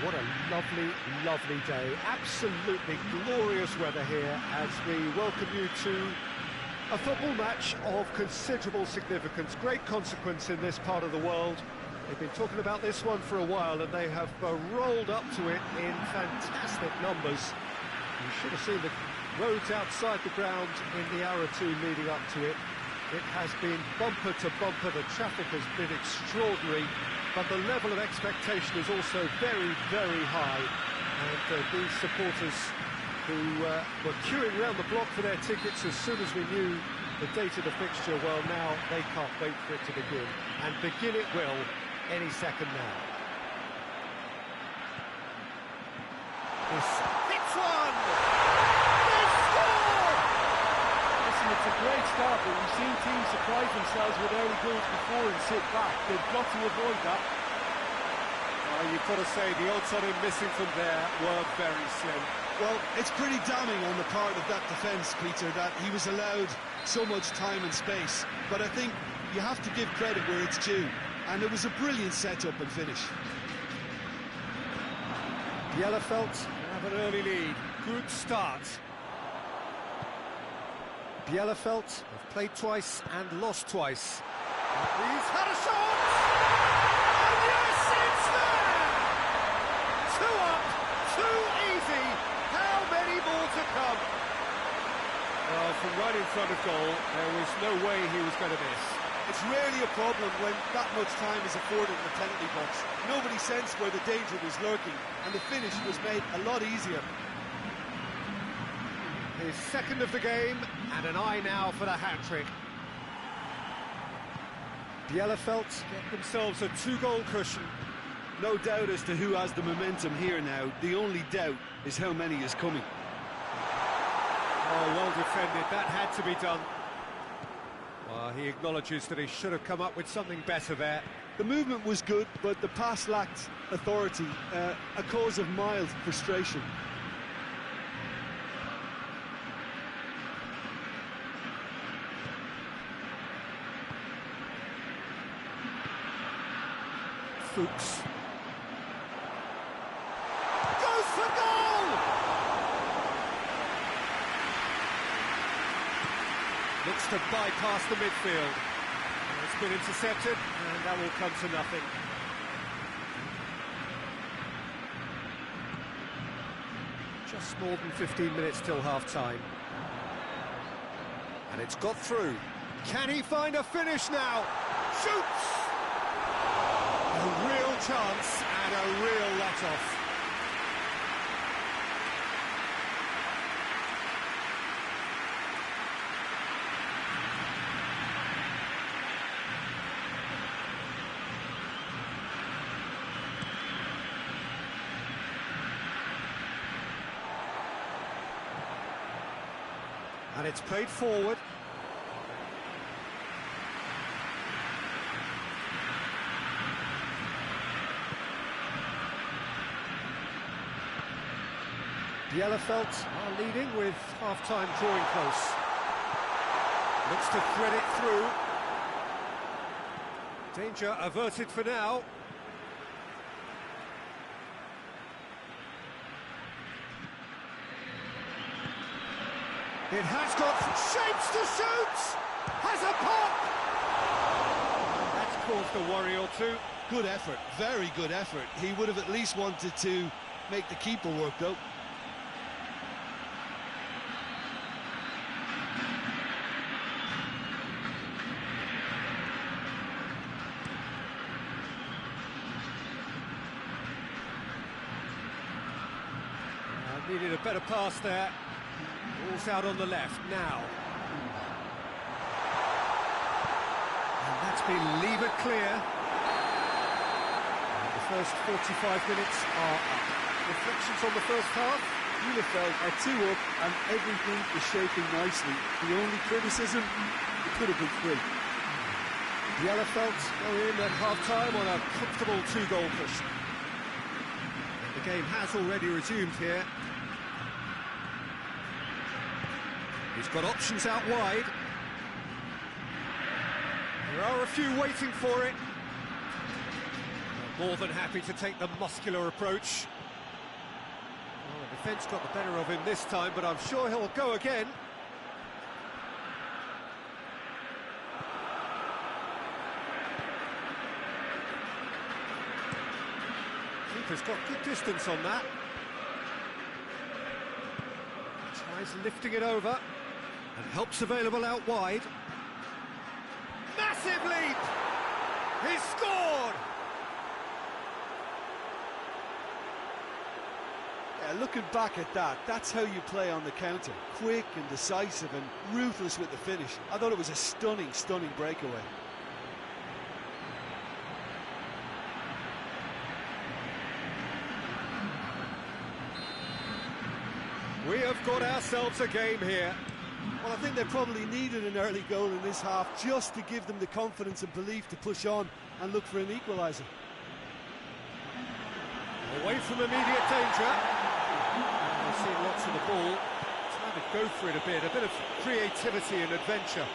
What a lovely, lovely day. Absolutely glorious weather here as we welcome you to a football match of considerable significance, great consequence in this part of the world. They've been talking about this one for a while and they have rolled up to it in fantastic numbers. You should have seen the roads outside the ground in the hour or two leading up to it. It has been bumper to bumper, the traffic has been extraordinary, but the level of expectation is also very, very high. And these supporters who were queuing around the block for their tickets as soon as we knew the date of the fixture, well, now they can't wait for it to begin. And begin it will any second now. This hits one! They score! Listen, it's a great start, but we've seen teams surprise themselves with early goals before and sit back. They've got to avoid that. You've got to say, the odds on him missing from there were very slim. Well, it's pretty damning on the part of that defence, Peter, that he was allowed so much time and space. But I think you have to give credit where it's due. And it was a brilliant setup and finish. Bielefeld have an early lead. Good start. Bielefeld have played twice and lost twice. He's had a shot! And yes, it's there! 2 up, 2 easy. How many more to come? Well, from right in front of goal, there was no way he was going to miss. It's rarely a problem when that much time is afforded in the penalty box. Nobody sensed where the danger was lurking, and the finish was made a lot easier. His second of the game, and an eye now for the hat-trick. Bielefeld get themselves a 2-goal cushion. No doubt as to who has the momentum here now. The only doubt is how many is coming. Oh, well defended. That had to be done. Well, he acknowledges that he should have come up with something better there. The movement was good, but the pass lacked authority, a cause of mild frustration. Fuchs. Goes for goal! Looks to bypass the midfield. It's been intercepted, and that will come to nothing. Just more than 15 minutes till half-time. And it's got through. Can he find a finish now? Shoots! A real chance and a real let-off. And it's played forward. Bielefeld are leading with half-time drawing close. Looks to thread it through. Danger averted for now. It has got shapes to shoot! Has a pop! That's caused a worry or two. Good effort, very good effort. He would have at least wanted to make the keeper work, though. Needed a better pass there. Ball's out on the left now. And that's been levered clear. And the first 45 minutes are up. Reflections on the first half? Bielefeld are 2 up and everything is shaping nicely. The only criticism, it could have been 3. Bielefeld go in at half-time on a comfortable 2-goal cushion. And the game has already resumed here. He's got options out wide. There are a few waiting for it. More than happy to take the muscular approach. defence got the better of him this time, but I'm sure he'll go again. Keeper's got good distance on that. Tries lifting it over, and help's available out wide. Massive leap! He's scored! Yeah, looking back at that, that's how you play on the counter. Quick and decisive and ruthless with the finish. I thought it was a stunning, stunning breakaway. We have got ourselves a game here. Well, I think they probably needed an early goal in this half just to give them the confidence and belief to push on and look for an equaliser. Away from immediate danger. We're seeing lots of the ball. Trying to go for it a bit of creativity and adventure.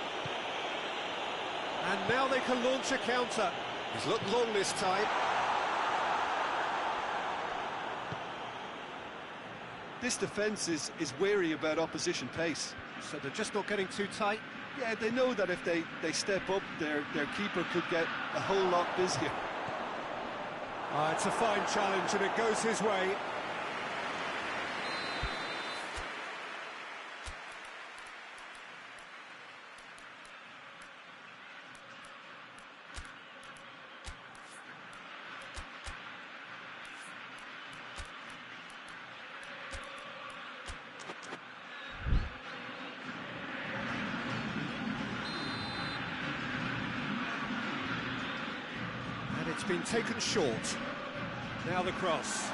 And now they can launch a counter. He's looked long this time. This defence is wary about opposition pace. So they're just not getting too tight. Yeah, they know that if they step up, their keeper could get a whole lot busier. It's a fine challenge and it goes his way. It's been taken short. Now the cross.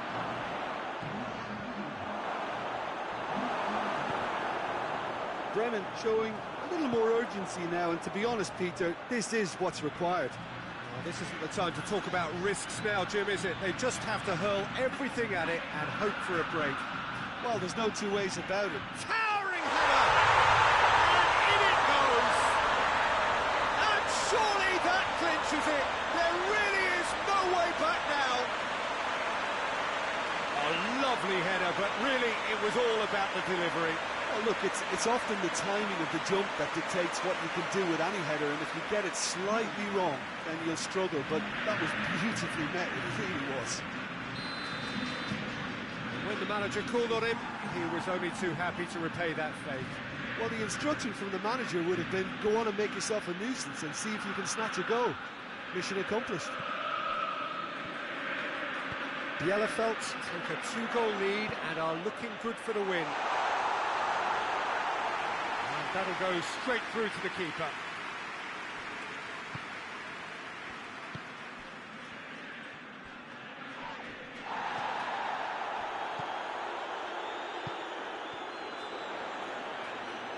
Bremen showing a little more urgency now, and to be honest, Peter, this is what's required. Well, this isn't the time to talk about risks now, Jim, is it? They just have to hurl everything at it and hope for a break. Well, there's no two ways about it. Towering header! And in it goes! And surely that clinches it! There really is no way back now! A lovely header, but really it was all about the delivery. Well, look, it's often the timing of the jump that dictates what you can do with any header, and if you get it slightly wrong, then you'll struggle, but that was beautifully met, it really was. When the manager called on him, he was only too happy to repay that faith. Well, the instruction from the manager would have been, go on and make yourself a nuisance and see if you can snatch a goal. Mission accomplished. Bielefeld take a 2-goal lead and are looking good for the win. And that'll go straight through to the keeper.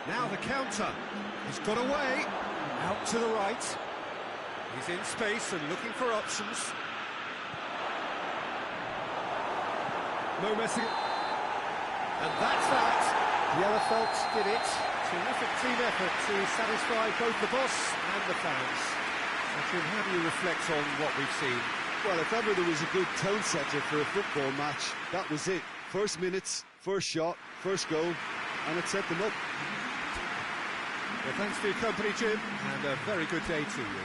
Now the counter. He's got away. Out to the right. He's in space and looking for options. No messing. And that's that. Bielefeld did it. Terrific team effort to satisfy both the boss and the fans. So, Jim, how do you reflect on what we've seen? Well, if ever there was a good tone setter for a football match, that was it. First minutes, first shot, first goal, and it set them up. Well, thanks for your company, Jim, and a very good day to you.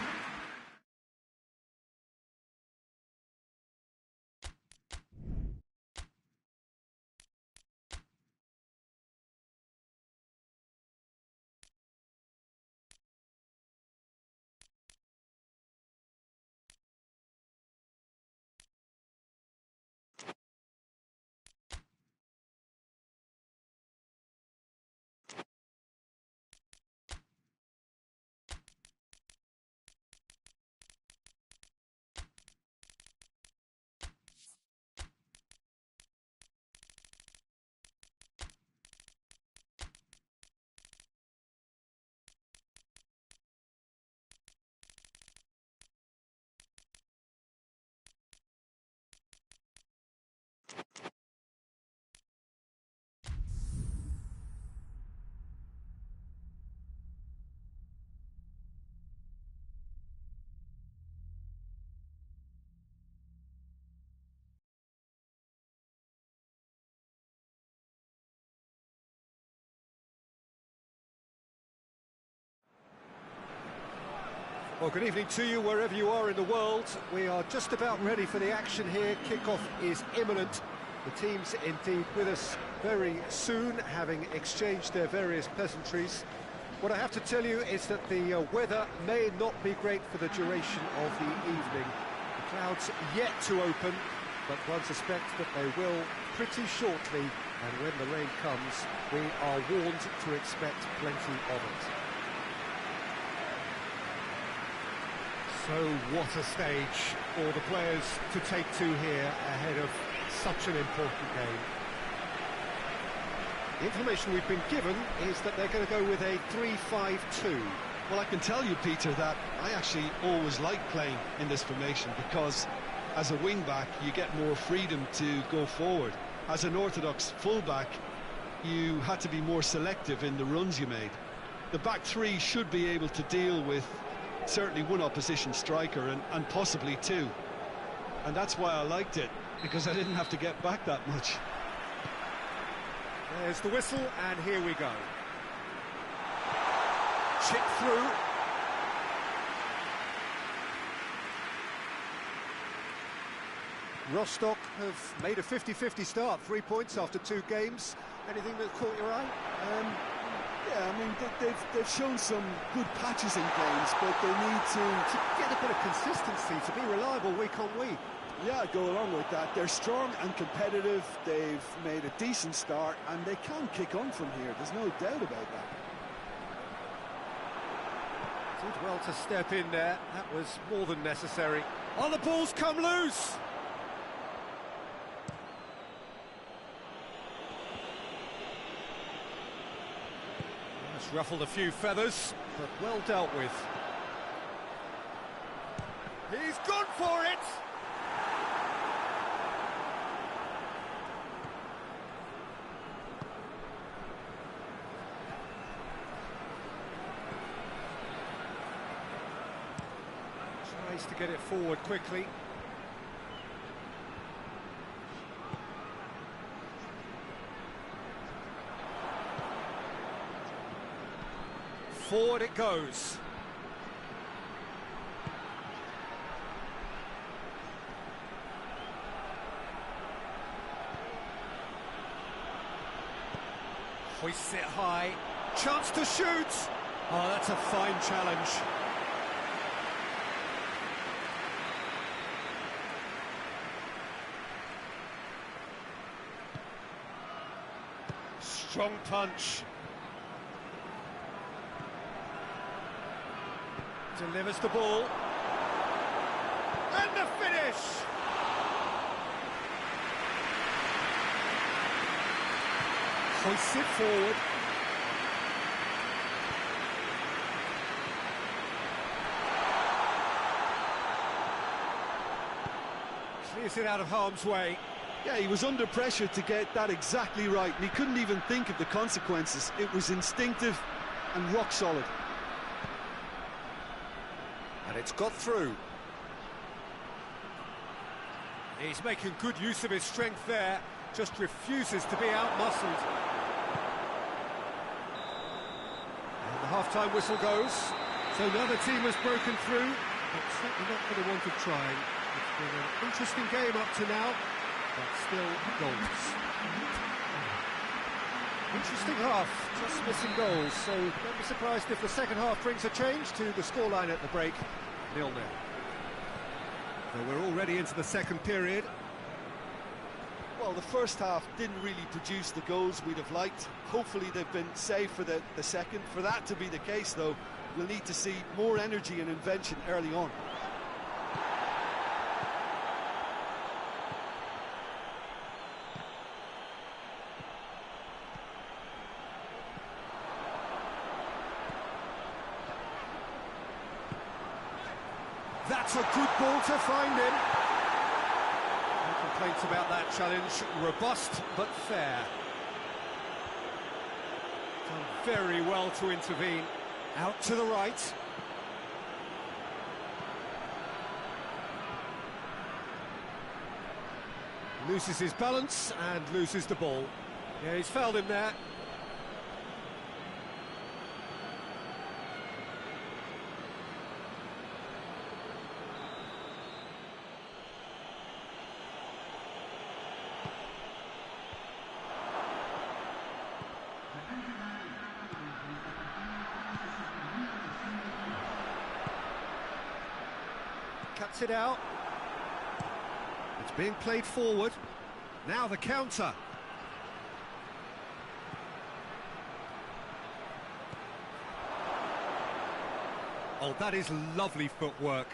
Well, good evening to you wherever you are in the world. We are just about ready for the action here. Kickoff is imminent. The team's indeed with us very soon, having exchanged their various pleasantries. What I have to tell you is that the weather may not be great for the duration of the evening. The clouds yet to open, but one suspects that they will pretty shortly, and when the rain comes, we are warned to expect plenty of it. So what a stage for the players to take to here ahead of such an important game. The information we've been given is that they're going to go with a 3-5-2. Well, I can tell you, Peter, that I actually always like playing in this formation because as a wing-back, you get more freedom to go forward. As an orthodox full-back, you had to be more selective in the runs you made. The back three should be able to deal with certainly one opposition striker and possibly two. And that's why I liked it, because I didn't have to get back that much. There's the whistle, and here we go. Chip through. Rostock have made a 50-50 start, 3 points after 2 games. Anything that caught your eye? Yeah, I mean, they've shown some good patches in games, but they need to Get a bit of consistency, to be reliable week on week. yeah, go along with that. They're strong and competitive. They've made a decent start, and they can kick on from here. There's no doubt about that. Did well to step in there. That was more than necessary. Oh, the ball's come loose! That's ruffled a few feathers, but well dealt with. He's gone for it! Tries to get it forward quickly. Forward it goes. Hoists it high. Chance to shoot! Oh, that's a fine challenge. Strong punch. Delivers the ball. And the finish! Hoists it forward. Clears it out of harm's way. Yeah, he was under pressure to get that exactly right, and he couldn't even think of the consequences. It was instinctive and rock solid. And it's got through. He's making good use of his strength there, just refuses to be out-muscled. And the half-time whistle goes. So now the team has broken through, but certainly not for the want of trying. It's been an interesting game up to now, but still goals. Interesting half, just missing goals, so don't be surprised if the second half brings a change to the scoreline at the break, 0-0. So we're already into the second period. Well, the first half didn't really produce the goals we'd have liked. Hopefully they've been saved for the second. For that to be the case, though, we'll need to see more energy and invention early on. That's a good ball to find him. No complaints about that challenge. Robust but fair. Done very well to intervene. Out to the right. Loses his balance and loses the ball. Yeah, he's fouled him there. cuts it out. It's being played forward. Now the counter. Oh, that is lovely footwork.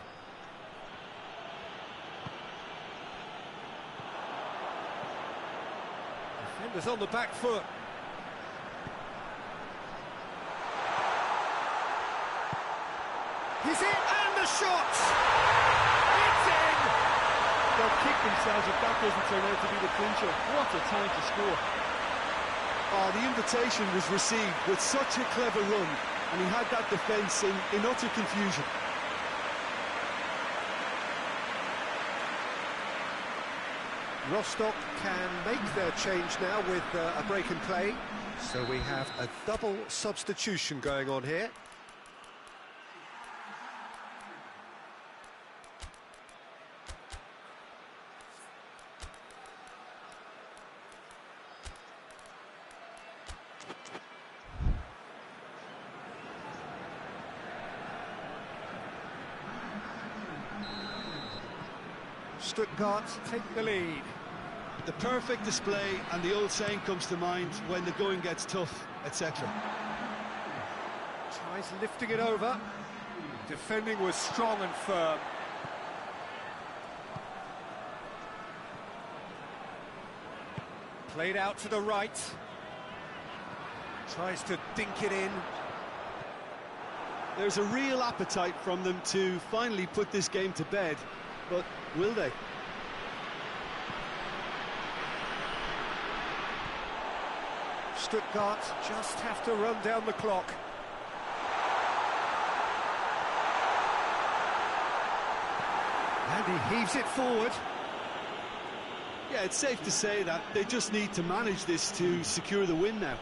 Defenders on the back foot. He's in, and the shot! It's in! They'll kick themselves if that doesn't turn out to be the clincher. What a time to score. Oh, the invitation was received with such a clever run, and he had that defence in utter confusion. Rostock can make their change now with a break in play. So we have a double substitution going on here. Stuttgart take the lead. The perfect display, and the old saying comes to mind, when the going gets tough, etc. Tries lifting it over. Defending was strong and firm. Played out to the right. Tries to dink it in. There's a real appetite from them to finally put this game to bed, but will they? Stuttgart just have to run down the clock. And he heaves it forward. Yeah, it's safe to say that they just need to manage this to secure the win now.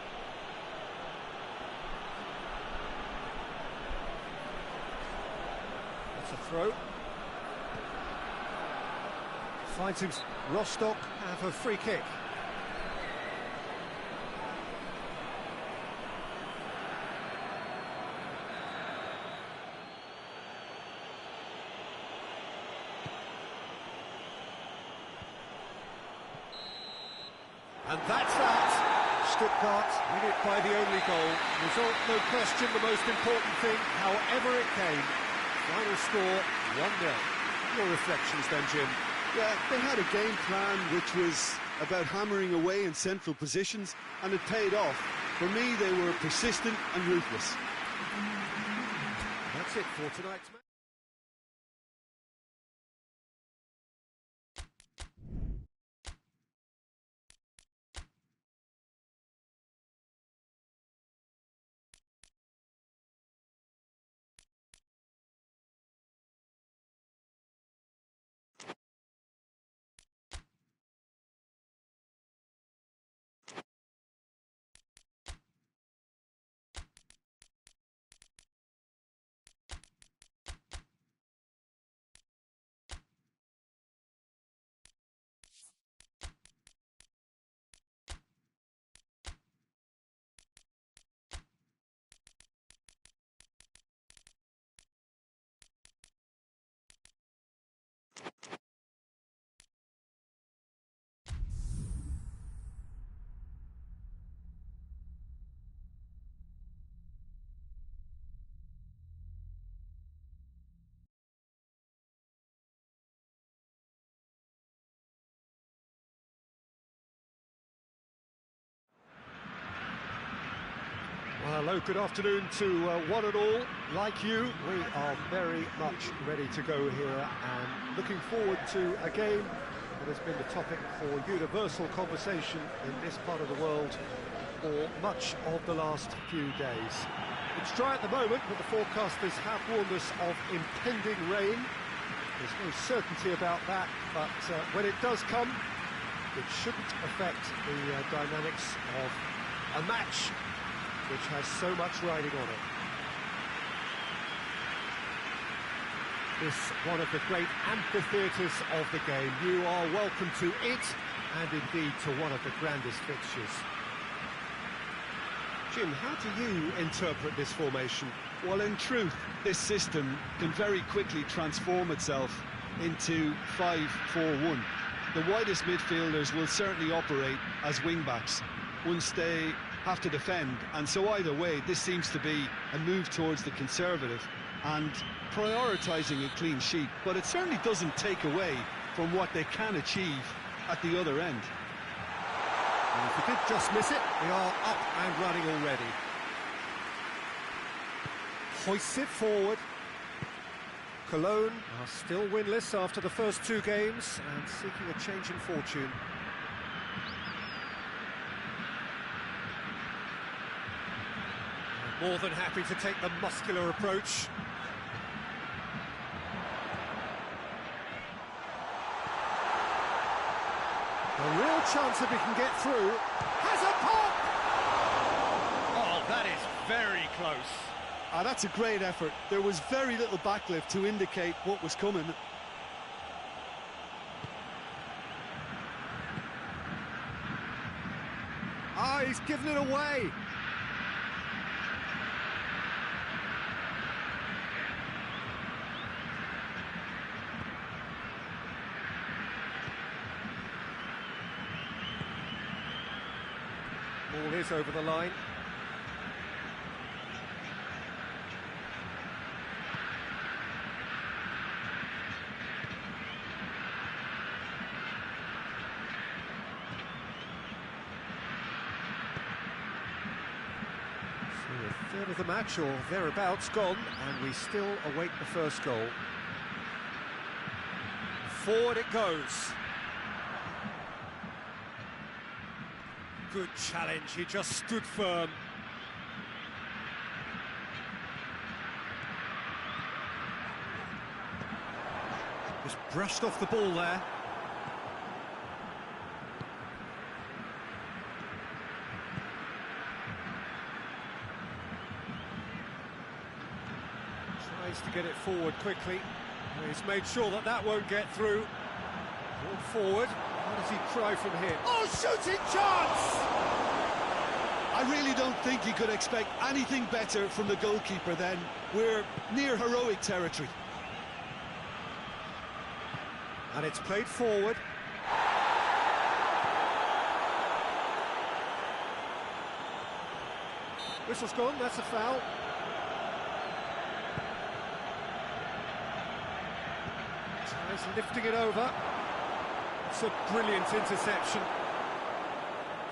That's a throw. Finds him. Rostock have a free kick. And that's that. Stuttgart win it by the only goal. Result, no question, the most important thing, however it came. Final score, 1-0. Your reflections then, Jim? Yeah, they had a game plan which was about hammering away in central positions, and it paid off. For me, they were persistent and ruthless. That's it for tonight's match. Well, hello, good afternoon to one and all. Like you, we are very much ready to go here and looking forward to a game that has been the topic for universal conversation in this part of the world for much of the last few days. It's dry at the moment, but the forecasters have warned us of impending rain. There's no certainty about that, but when it does come, it shouldn't affect the dynamics of a match which has so much riding on it. This one of the great amphitheatres of the game. You are welcome to it, and indeed to one of the grandest fixtures. Jim, how do you interpret this formation? Well, in truth, this system can very quickly transform itself. into 5-4-1. The widest midfielders will certainly operate as wing-backs once they have to defend, and so either way this seems to be a move towards the conservative and prioritising a clean sheet, but it certainly doesn't take away from what they can achieve at the other end. And if we did just miss it, we are up and running already. Hoists it forward. Cologne are still winless after the first two games and seeking a change in fortune. More than happy to take the muscular approach. A real chance if he can get through. Has a pop! Oh, that is very close. That's a great effort. There was very little backlift to indicate what was coming. He's given it away. Ball is over the line. A third of the match or thereabouts gone, and we still await the first goal. Forward it goes. Good challenge, he just stood firm. Just brushed off the ball there. Tries to get it forward quickly. He's made sure that that won't get through. Ball forward. What does he try from here? Oh, shooting chance! I really don't think you could expect anything better from the goalkeeper then. We're near heroic territory. And it's played forward. Whistle's gone, that's a foul. Tries lifting it over. It's a brilliant interception.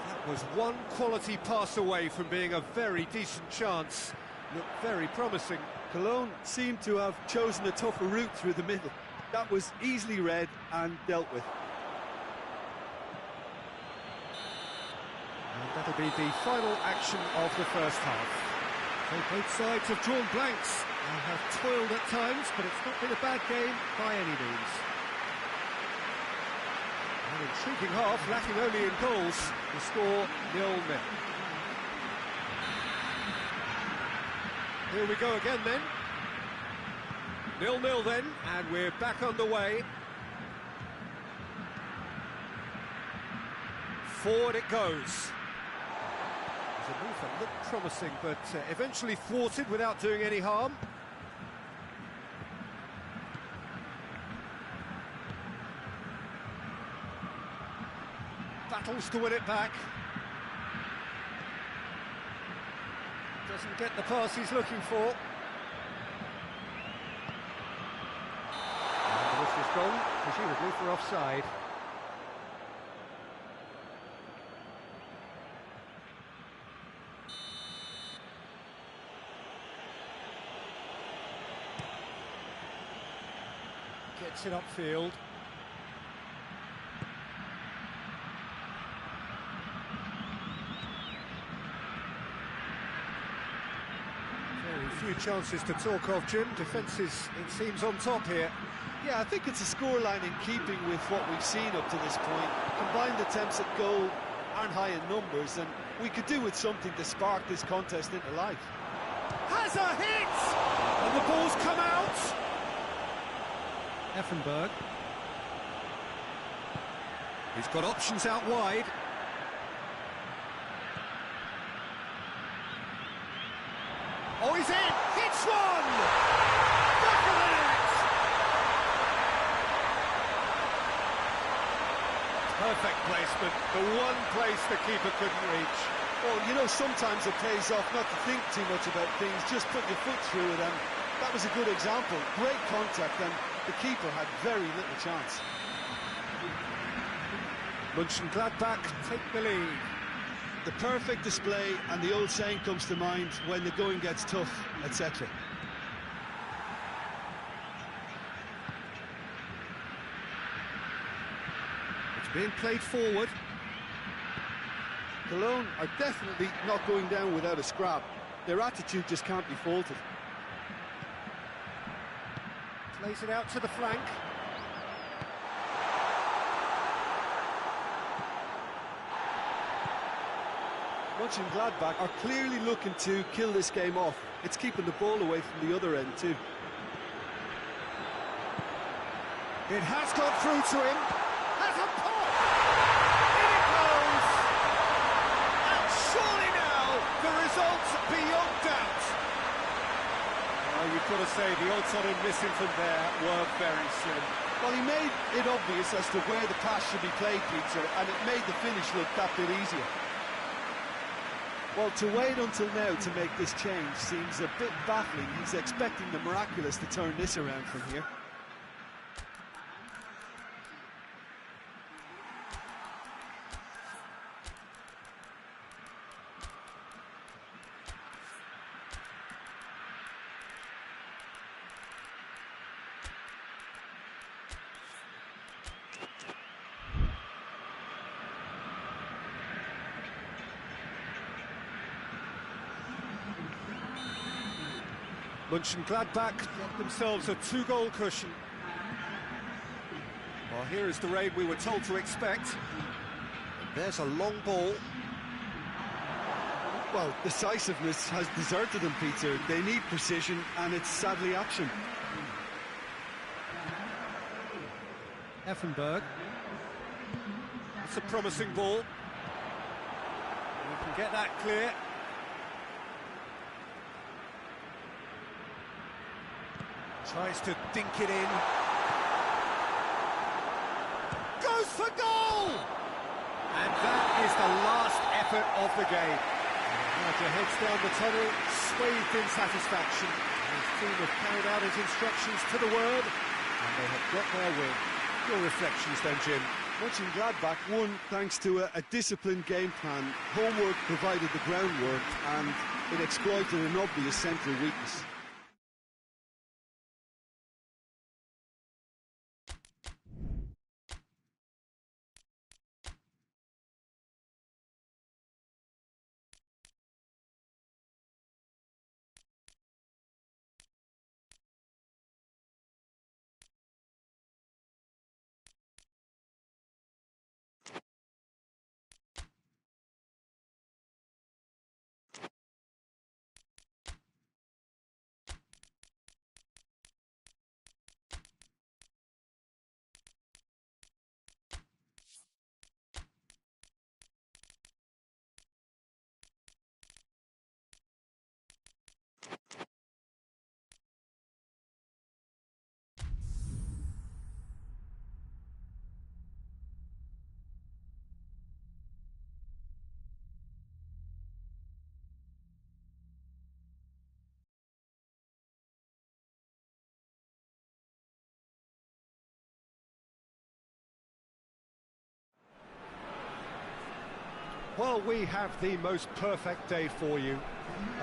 That was one quality pass away from being a very decent chance. Looked very promising. Cologne seemed to have chosen a tougher route through the middle. That was easily read and dealt with. And that'll be the final action of the first half. So both sides have drawn blanks and have toiled at times, but it's not been a bad game by any means. An intriguing half, lacking only in goals. The score 0-0. Here we go again then. 0-0 then, and we're back underway. Forward it goes. There's a move that looked promising, but eventually thwarted without doing any harm. Battles to win it back. Doesn't get the pass he's looking for. And the whistle's gone, presumably for offside. Gets it upfield. Few chances to talk of, Jim. Defence is, it seems, on top here. Yeah, I think it's a scoreline in keeping with what we've seen up to this point. Combined attempts at goal aren't high in numbers, and we could do with something to spark this contest into life. Has a hit! And the ball's come out! Effenberg. He's got options out wide. Oh, he's in! Hits one! Back of the net! Perfect placement, the one place the keeper couldn't reach. Well, you know, sometimes it pays off not to think too much about things, just put your foot through it, and that was a good example. Great contact, and the keeper had very little chance. Mönchengladbach take the lead. The perfect display, and the old saying comes to mind, when the going gets tough, etc. It's being played forward. Cologne are definitely not going down without a scrap. Their attitude just can't be faulted. Plays it out to the flank. Mönchengladbach are clearly looking to kill this game off. It's keeping the ball away from the other end too. It has got through to him. Has a pop! In it goes! And surely now, the result's beyond doubt. Well, you've got to say, the odds on him missing from there were very slim. Well, he made it obvious as to where the pass should be played, Peter, and it made the finish look that bit easier. Well, to wait until now to make this change seems a bit baffling. He's expecting the miraculous to turn this around from here. Mönchengladbach get themselves a two-goal cushion. Well, here is the raid we were told to expect. There's a long ball. Well, decisiveness has deserted them, Peter. They need precision, and it's sadly absent. Effenberg. It's a promising ball. We can get that clear. Tries to dink it in. Goes for goal! And that is the last effort of the game. Roger heads down the tunnel, swathed in satisfaction. His team have carried out his instructions to the word, and they have got their win. Your reflections then, Jim? Mönchengladbach won thanks to a disciplined game plan. Homework provided the groundwork, and it exploited an obvious central weakness. Well, we have the most perfect day for you.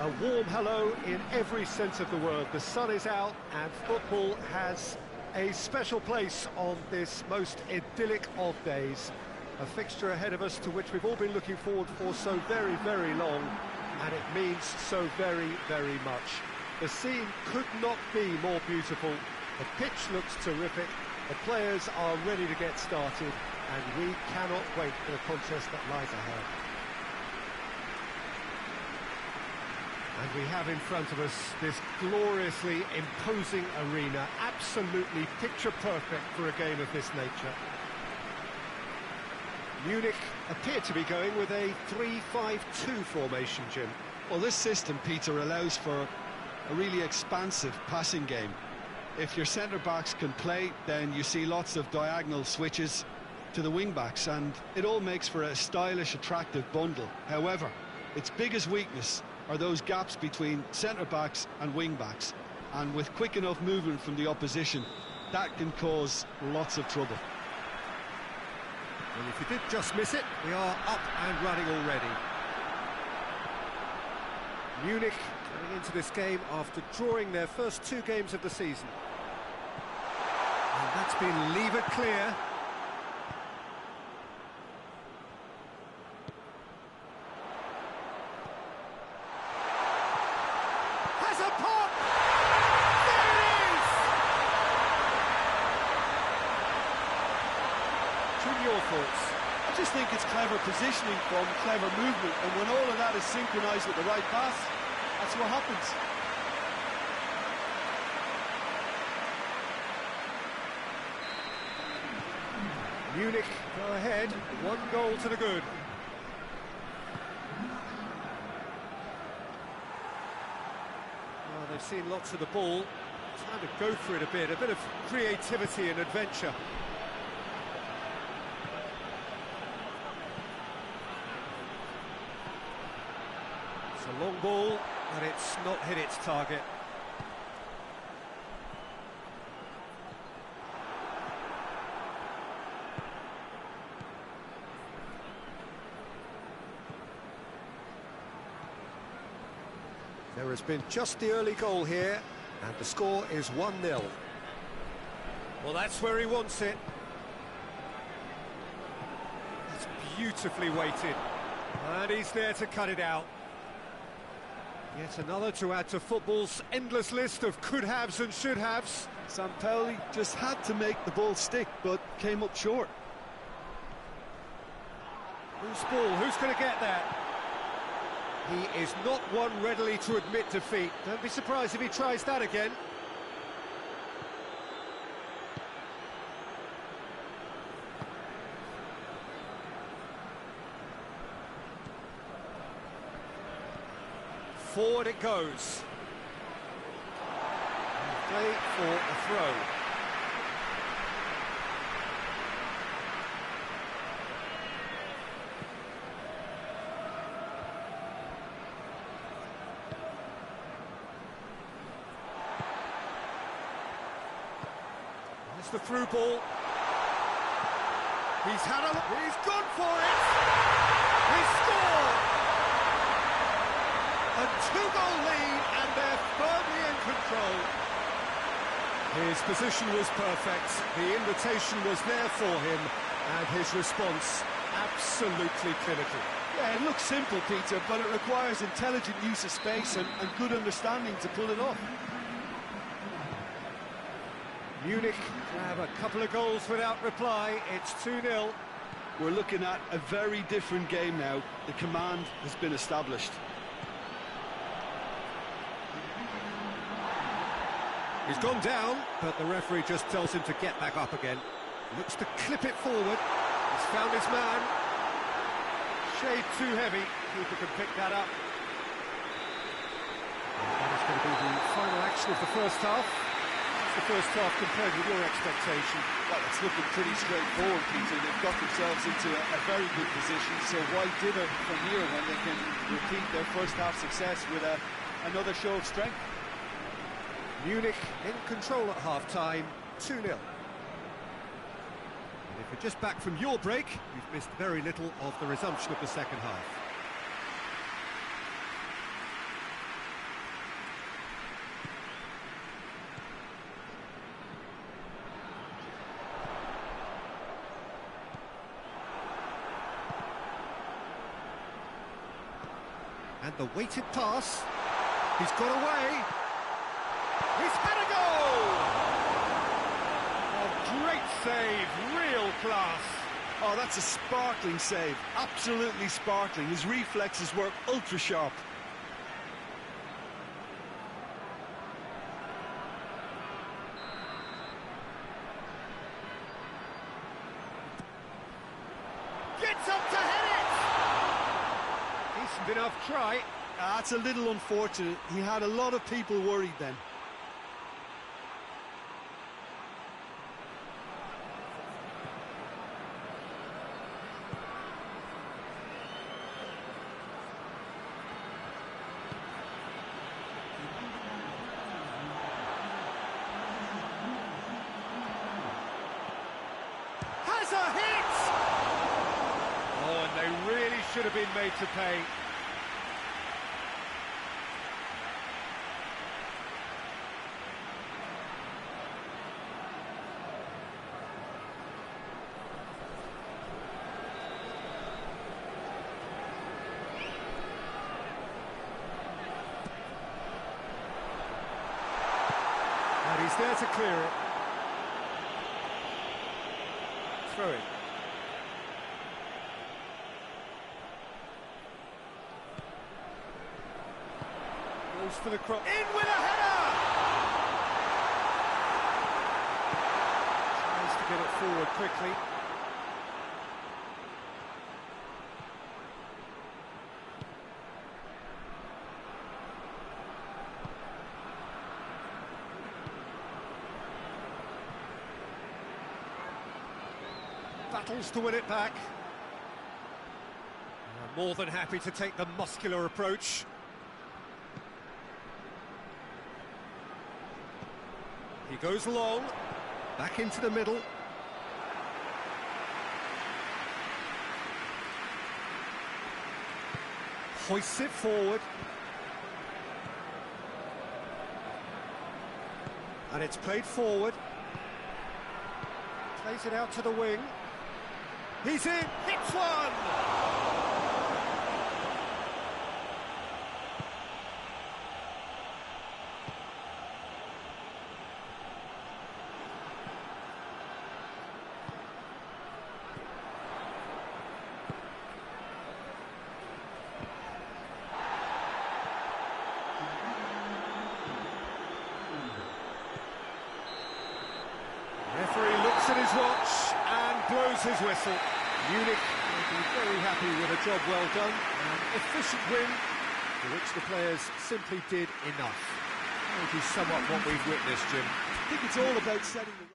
A warm hello in every sense of the word. The sun is out and football has a special place on this most idyllic of days. A fixture ahead of us to which we've all been looking forward for so very, very long, and it means so very, very much. The scene could not be more beautiful. The pitch looks terrific. The players are ready to get started, and we cannot wait for the contest that lies ahead. And we have in front of us this gloriously imposing arena, absolutely picture-perfect for a game of this nature. Munich appear to be going with a 3-5-2 formation, Jim. Well, this system, Peter, allows for a really expansive passing game. If your centre-backs can play, then you see lots of diagonal switches. to the wing-backs, and it all makes for a stylish, attractive bundle. However, its biggest weakness are those gaps between centre-backs and wing-backs, and with quick enough movement from the opposition, that can cause lots of trouble. And if you did just miss it, we are up and running already. Munich coming into this game after drawing their first 2 games of the season. And that's been levered clear. Has a pop! There it is! Jim, your thoughts? I just think it's clever positioning from clever movement, and when all of that is synchronised with the right pass, that's what happens. Munich go ahead, 1 goal to the good. Well, they've seen lots of the ball. Time to go for it a bit of creativity and adventure. It's a long ball, but it's not hit its target. There has been just the early goal here, and the score is 1-0. Well, that's where he wants it. That's beautifully weighted, and he's there to cut it out. Yet another to add to football's endless list of could-haves and should-haves. Pauli just had to make the ball stick, but came up short. Who's ball? Who's going to get that? He is not one readily to admit defeat. Don't be surprised if he tries that again. Forward it goes. Play for a throw. The through ball. He's gone for it. He scored. A 2-goal lead, and they're firmly in control. His position was perfect. The invitation was there for him, and his response absolutely clinical. Yeah, it looks simple, Peter, but it requires intelligent use of space and good understanding to pull it off. Munich grab a couple of goals without reply. It's 2-0. We're looking at a very different game now. The command has been established. He's gone down, but the referee just tells him to get back up again. Looks to clip it forward. He's found his man. Shade too heavy. Keeper can pick that up. That is going to be the final action of the first half. The first half compared with your expectation? Well, it's looking pretty straightforward, Peter. They've got themselves into a very good position, so why dither from here when they can repeat their first half success with another show of strength? Munich in control at half-time, 2-0. And if you're just back from your break, you've missed very little of the resumption of the second half. And the weighted pass, he's got away, he's had a goal! A great save, real class. Oh, that's a sparkling save, absolutely sparkling. His reflexes were ultra sharp. Gets up to head it! Decent enough try. That's a little unfortunate. He had a lot of people worried then. There's a hit! Oh, and they really should have been made to pay. And he's there to clear it. Throw it. Goes for the cross. In with a header! Tries to get it forward quickly. Battles to win it back. More than happy to take the muscular approach. He goes long, back into the middle. Hoists it forward. And it's played forward. Plays it out to the wing. He's in, hits one! Referee looks at his watch and blows his whistle. Munich will be very happy with a job well done, an efficient win for which the players simply did enough. Maybe somewhat what we've witnessed, Jim. I think it's all about setting the...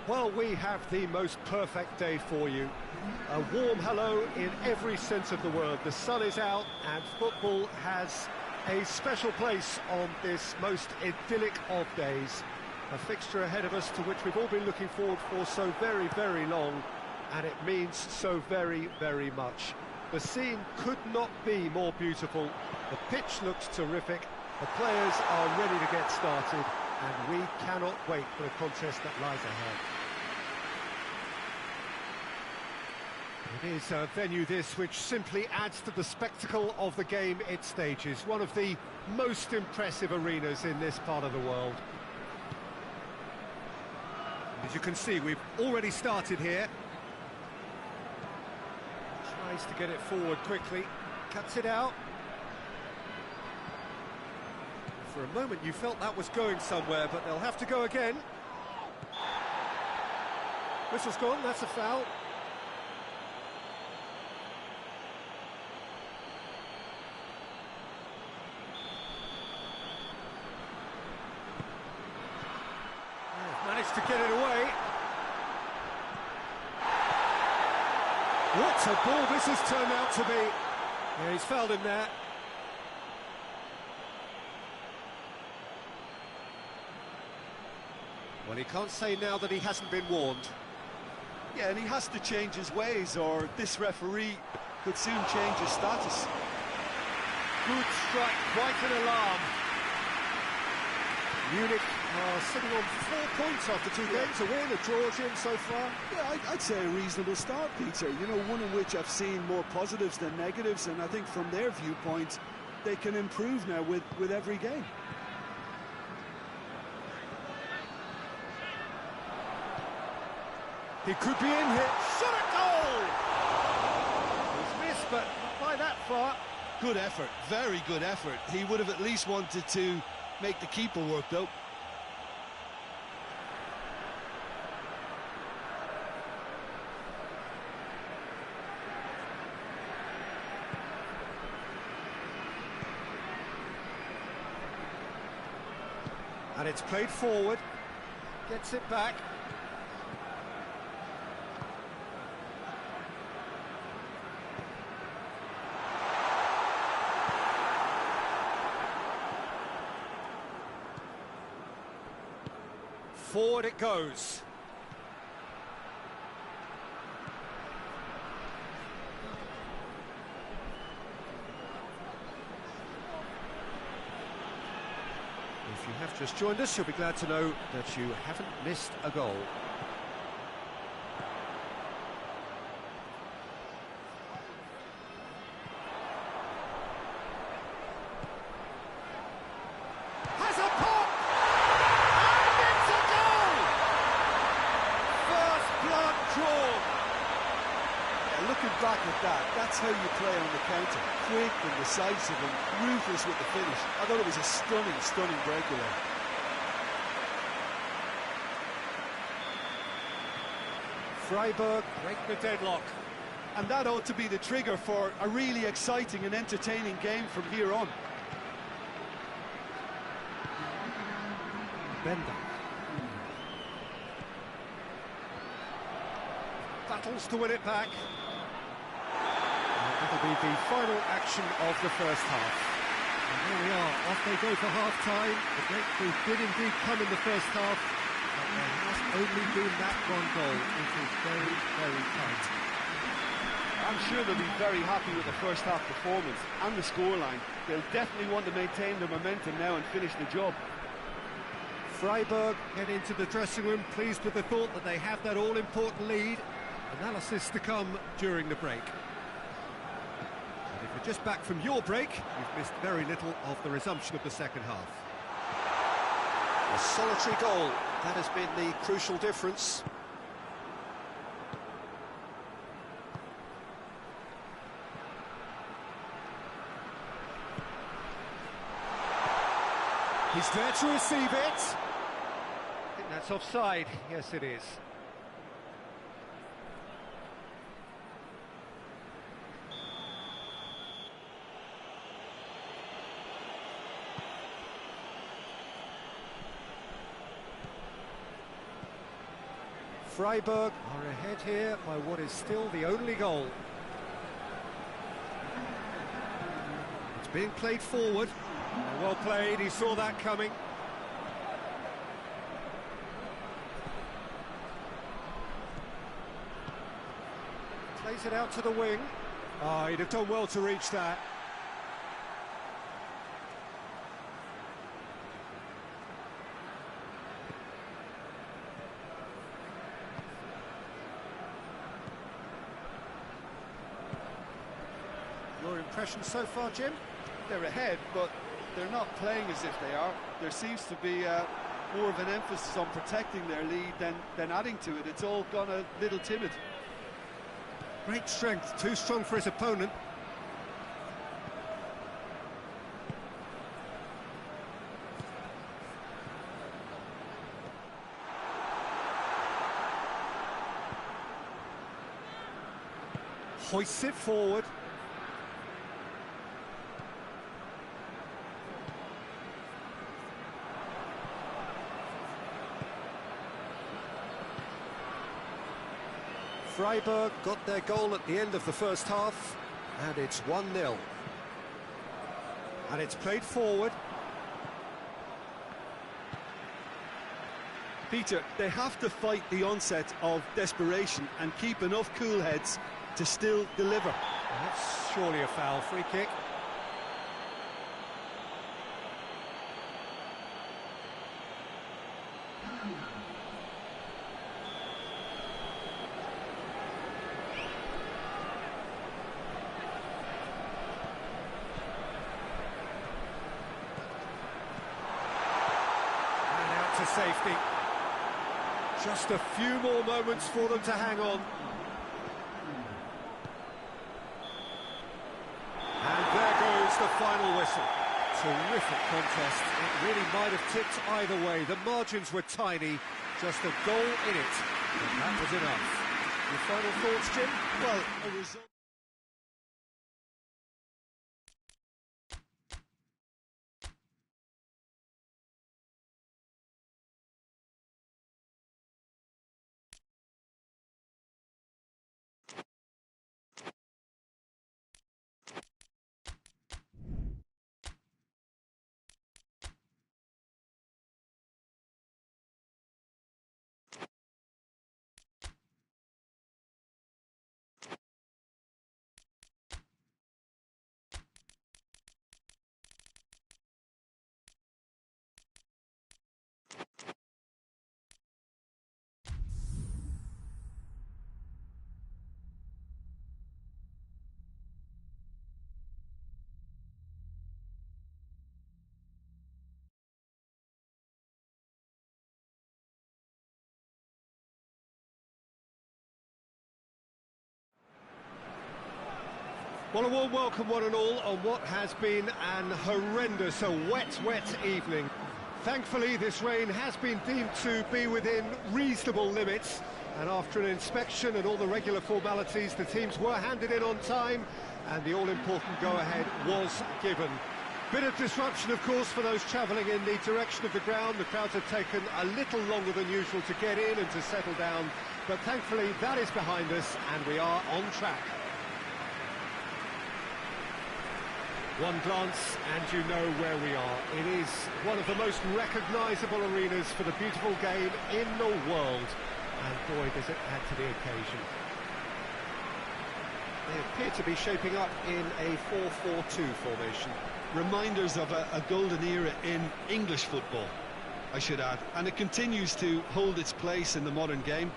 Well, we have the most perfect day for you. A warm hello in every sense of the word. The sun is out and football has a special place on this most idyllic of days. A fixture ahead of us to which we've all been looking forward for so very, very long, and it means so very, very much. The scene could not be more beautiful. The pitch looks terrific. The players are ready to get started, and we cannot wait for the contest that lies ahead. It is a venue this which simply adds to the spectacle of the game it stages. One of the most impressive arenas in this part of the world. As you can see, we've already started here. Tries to get it forward quickly, cuts it out. For a moment you felt that was going somewhere, but they'll have to go again. Whistle's gone, that's a foul. Managed to get it away. What a ball this has turned out to be. Yeah, he's fouled him there. Well, he can't say now that he hasn't been warned. Yeah, and he has to change his ways, or this referee could soon change his status. Good strike, quite an alarm. Munich are sitting on 4 points after 2 games, a win, a draw, Jim, so far. Yeah, I'd say a reasonable start, Peter. You know, one in which I've seen more positives than negatives, and I think from their viewpoint, they can improve now with every game. He could be in here. Shot at goal! He's missed, but not by that far. Good effort, very good effort. He would have at least wanted to make the keeper work, though. And it's played forward. Gets it back. Forward it goes. If you have just joined us, you'll be glad to know that you haven't missed a goal. Has a pop! And it's a goal! First blood drawn. Yeah, looking back at that, that's how you play on the counter. Quick and decisive and ruthless with the finish. I thought it was a stunning, stunning breakaway. Freiburg break the deadlock. And that ought to be the trigger for a really exciting and entertaining game from here on. Bender. Battles to win it back. That'll be the final action of the first half. And there we are, off they go for half-time. The breakthrough did indeed come in the first half, but there has only been that one goal. It is very, very tight. I'm sure they'll be very happy with the first half performance and the scoreline. They'll definitely want to maintain their momentum now and finish the job. Freiburg get into the dressing room pleased with the thought that they have that all-important lead. Analysis to come during the break. And if you're just back from your break, you've missed very little of the resumption of the second half. A solitary goal, that has been the crucial difference. He's there to receive it. I think that's offside. Yes, it is. Freiburg are ahead here by what is still the only goal. It's being played forward. Well played, he saw that coming. Plays it out to the wing. Oh, he'd have done well to reach that. Your impression so far, Jim? They're ahead, but they're not playing as if they are. There seems to be more of an emphasis on protecting their lead than adding to it. It's all gone a little timid. Great strength, too strong for his opponent. Hoists it forward. Freiburg got their goal at the end of the first half, and it's 1-0. And it's played forward. Peter, they have to fight the onset of desperation and keep enough cool heads to still deliver. That's surely a foul. Free kick. to safety. Just a few more moments for them to hang on. And there goes the final whistle. Terrific contest. It really might have tipped either way. The margins were tiny, just a goal in it. And that was enough. Your final thoughts, Jim? Well, a result. Well, a warm welcome one and all on what has been an horrendous, a wet evening. Thankfully, this rain has been deemed to be within reasonable limits, and after an inspection and all the regular formalities, the teams were handed in on time, and the all-important go-ahead was given. Bit of disruption, of course, for those travelling in the direction of the ground. The crowds have taken a little longer than usual to get in and to settle down, but thankfully that is behind us, and we are on track. One glance and you know where we are. It is one of the most recognisable arenas for the beautiful game in the world. And boy, does it add to the occasion. They appear to be shaping up in a 4-4-2 formation. Reminders of a golden era in English football, I should add. And it continues to hold its place in the modern game.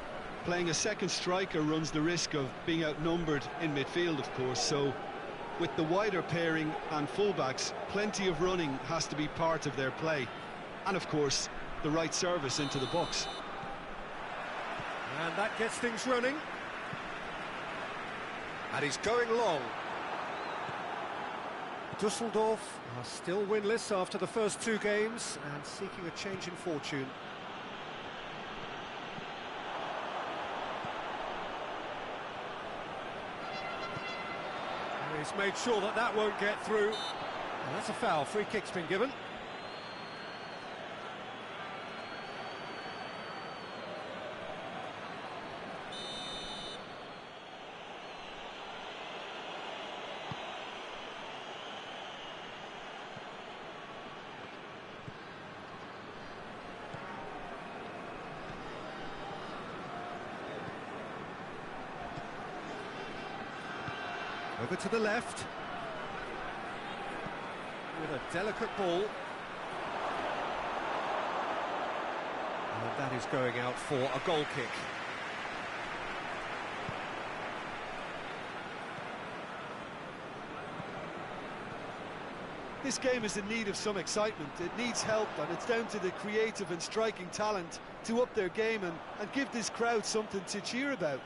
Playing a second striker runs the risk of being outnumbered in midfield, of course, so with the wider pairing and fullbacks, plenty of running has to be part of their play. And of course, the right service into the box. And that gets things running. And he's going long. Düsseldorf are still winless after the first two games and seeking a change in fortune. He's made sure that that won't get through. And that's a foul. Free kick's been given. Over to the left, with a delicate ball. And that is going out for a goal kick. This game is in need of some excitement. It needs help, and it's down to the creative and striking talent to up their game and give this crowd something to cheer about.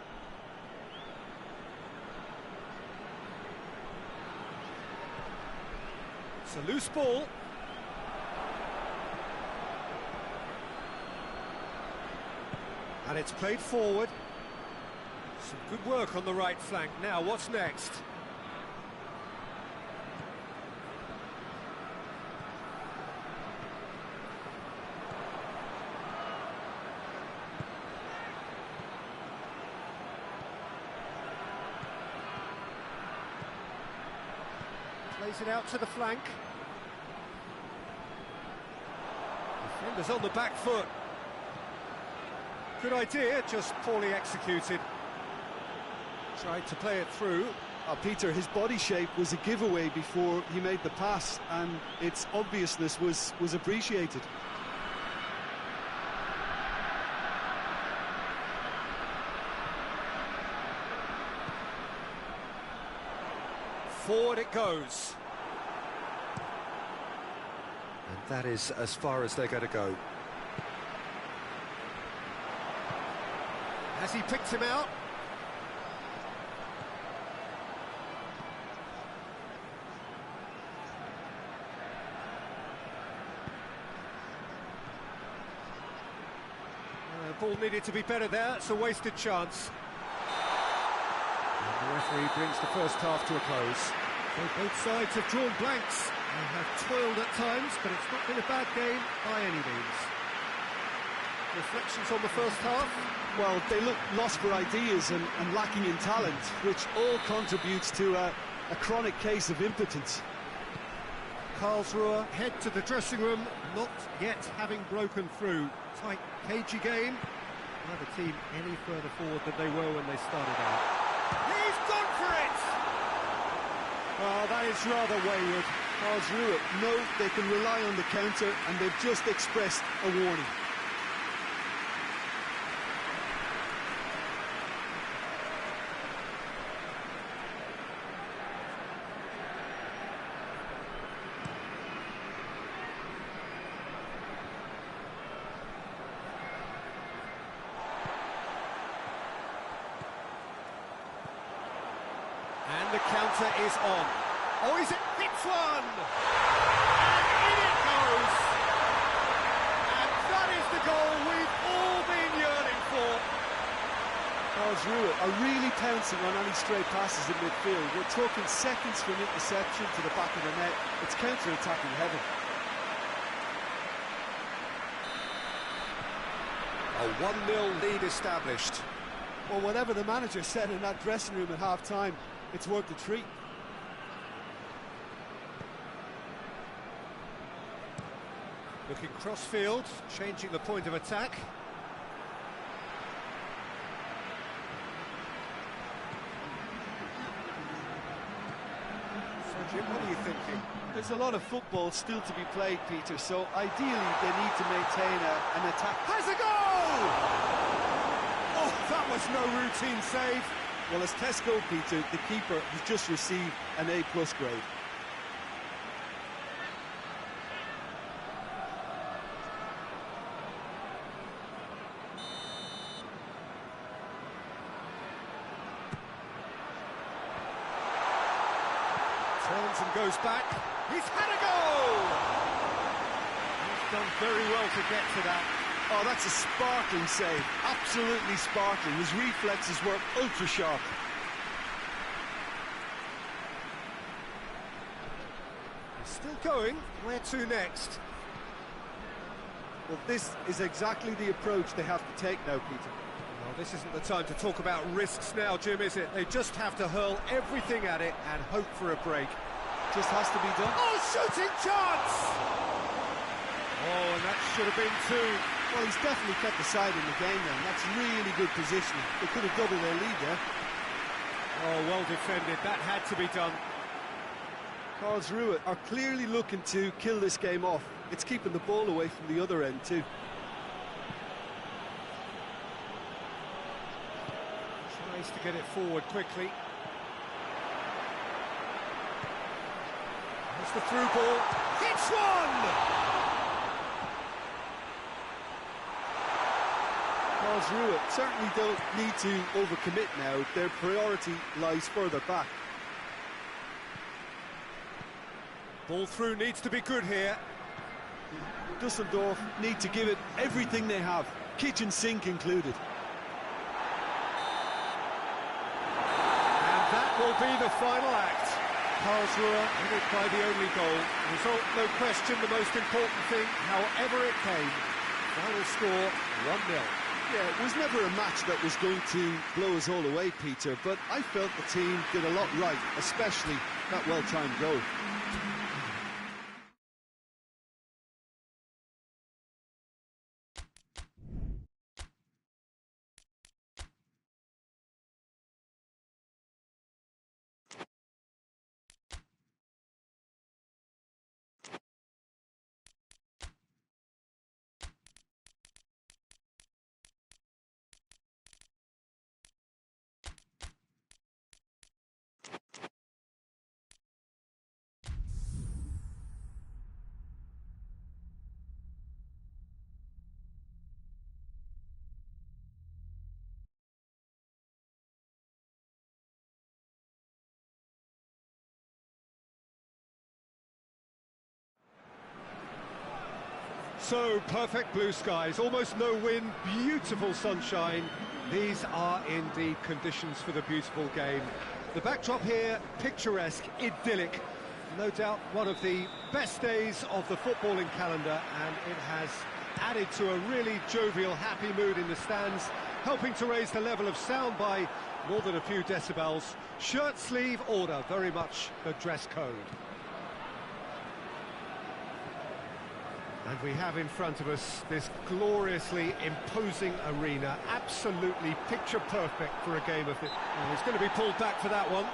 A loose ball. And it's played forward. Some good work on the right flank. Now, what's next? Plays it out to the flank. Defenders on the back foot. Good idea, just poorly executed. Tried to play it through. Peter, his body shape was a giveaway before he made the pass, and its obviousness was appreciated. Forward it goes. And that is as far as they're going to go. Has he picked him out? Ball needed to be better there, it's a wasted chance. And the referee brings the first half to a close. So both sides have drawn blanks and have toiled at times, but it's not been a bad game by any means. Reflections on the first half? Well, they look lost for ideas and lacking in talent, which all contributes to a chronic case of impotence. Karlsruher head to the dressing room, not yet having broken through. Tight, cagey game. Neither team any further forward than they were when they started out. He's gone for it! Oh, that is rather wayward. Karlsruhe know they can rely on the counter, and they've just expressed a warning. And the counter is on. Oh, is it? Hits one! And in it goes! And that is the goal we've all been yearning for. Karlsruhe are really pouncing on any stray passes in midfield. We're talking seconds from interception to the back of the net. It's counter-attacking heaven. A 1-0 lead established. Well, whatever the manager said in that dressing room at half-time, it's worth the treat. Looking cross-field, changing the point of attack. So, Jim, what are you thinking? There's a lot of football still to be played, Peter, so ideally they need to maintain an attack. Has a goal! Oh, that was no routine save. Well, as Tesco, Peter, the keeper has just received an A+ grade. Turns and goes back. He's had a goal! He's done very well to get to that. Oh, that's a sparkling save. Absolutely sparkling. His reflexes were ultra-sharp. He's still going. Where to next? Well, this is exactly the approach they have to take now, Peter. Well, this isn't the time to talk about risks now, Jim, is it? They just have to hurl everything at it and hope for a break. Just has to be done. Oh, shooting chance! Oh, and that should have been two. Well, he's definitely kept the side in the game now. That's really good positioning. They could have doubled their lead there. Oh, well defended. That had to be done. Karlsruhe are clearly looking to kill this game off. It's keeping the ball away from the other end too. Tries to get it forward quickly. There's the through ball. Hits one! Karlsruhe certainly don't need to overcommit now. Their priority lies further back. Ball through needs to be good here. Düsseldorf need to give it everything they have, kitchen sink included. And that will be the final act. Karlsruhe in it by the only goal. Result, no question, the most important thing, however it came. Final score, 1-0. Yeah, it was never a match that was going to blow us all away, Peter, but I felt the team did a lot right, especially that well-timed goal. So, perfect blue skies, almost no wind, beautiful sunshine. These are indeed conditions for the beautiful game. The backdrop here, picturesque, idyllic. No doubt one of the best days of the footballing calendar, and it has added to a really jovial, happy mood in the stands, helping to raise the level of sound by more than a few decibels. Shirt sleeve order, very much the dress code. And we have in front of us this gloriously imposing arena, absolutely picture perfect for a game of this. Well, he's going to be pulled back for that one.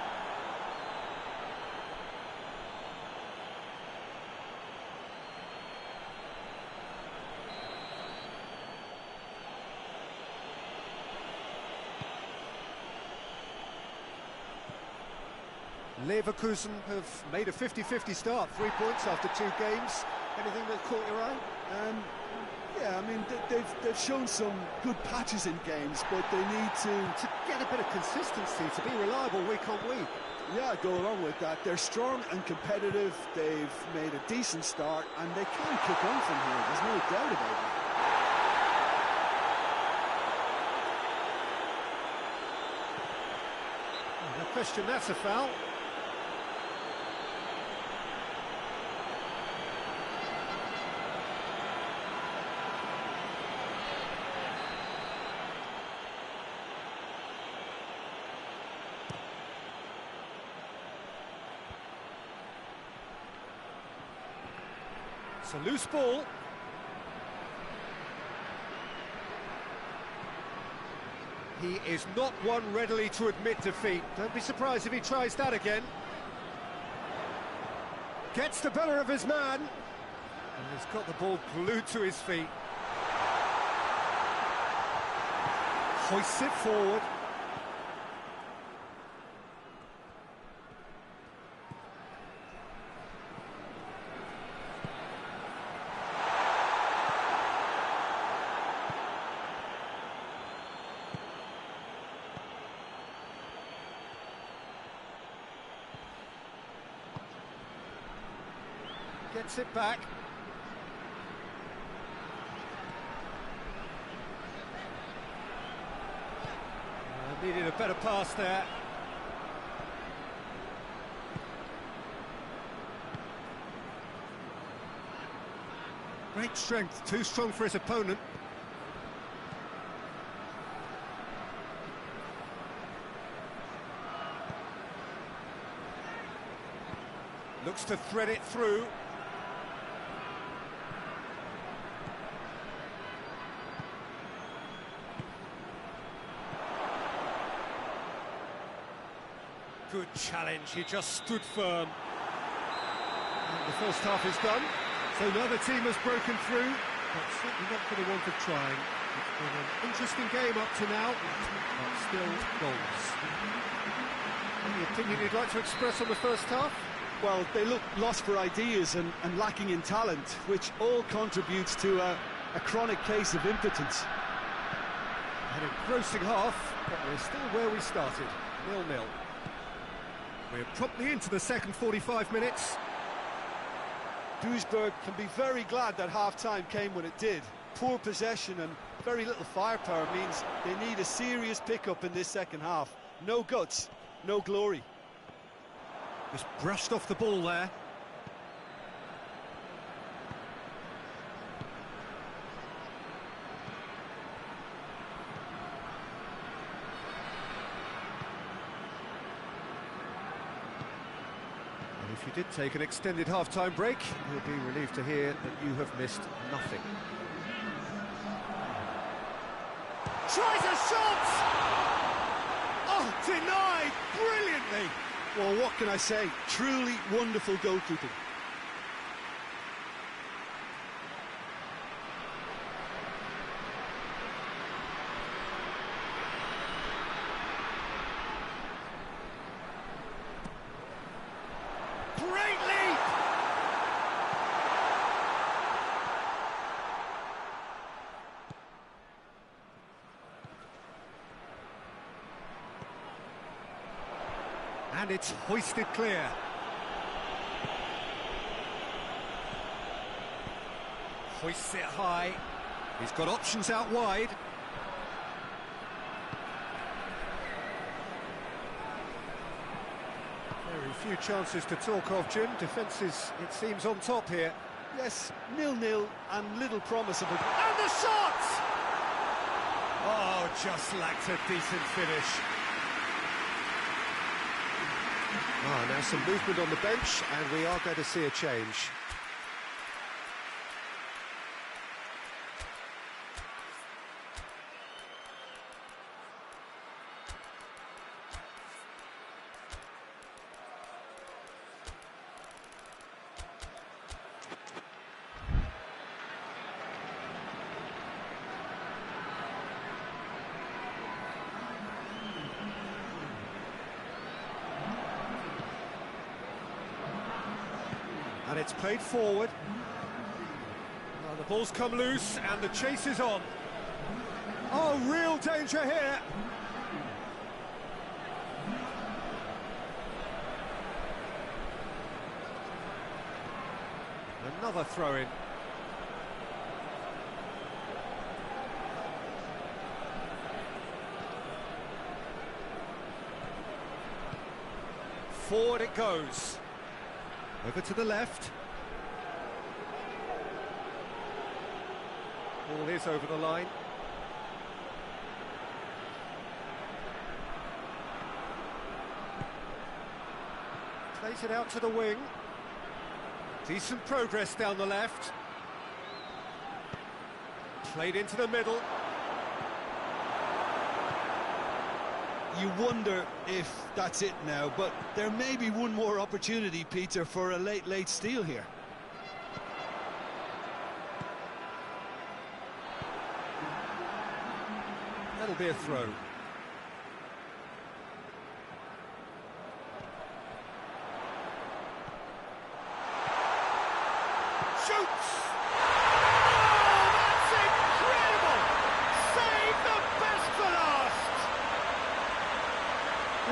Leverkusen have made a 50-50 start, 3 points after 2 games. Anything that caught your eye? Yeah, I mean, they've shown some good patches in games, but they need to get a bit of consistency, to be reliable week on week. Yeah, go along with that. They're strong and competitive, they've made a decent start, and they can kick on from here, there's no doubt about it. No question, that's a foul. It's a loose ball. He is not one readily to admit defeat. Don't be surprised if he tries that again. Gets the better of his man. And he's got the ball glued to his feet. Hoists it forward. Gets it back. Needed a better pass there. Great strength, too strong for his opponent. Looks to thread it through. Good challenge, he just stood firm. And the first half is done, so now the team has broken through, but certainly not for the want of trying. It's been an interesting game up to now, but still goals. Any opinion you'd like to express on the first half? Well, they look lost for ideas and lacking in talent, which all contributes to a chronic case of impotence. An engrossing half, but we're still where we started, 0-0. We're promptly into the second 45 minutes. Duisburg can be very glad that half-time came when it did. Poor possession and very little firepower means they need a serious pickup in this second half. No guts, no glory. Just brushed off the ball there. If you did take an extended half-time break, you'll be relieved to hear that you have missed nothing. Tries a shot! Oh, denied brilliantly! Well, what can I say? Truly wonderful goalkeeping. And it's hoisted clear. Hoists it high. He's got options out wide. Very few chances to talk of, Jim. Defence is, it seems, on top here. Yes, 0-0 and little promise of it. And the shot! Oh, just lacked a decent finish. Now some movement on the bench, and we are going to see a change. And it's played forward. Well, the ball's come loose and the chase is on. Oh, real danger here. Another throw-in. Forward it goes. Over to the left. Ball is over the line. Plays it out to the wing. Decent progress down the left. Played into the middle. You wonder if that's it now, but there may be one more opportunity, Peter, for a late steal here. That'll be a throw. Shoots! Oh, that's incredible! Save the best for last!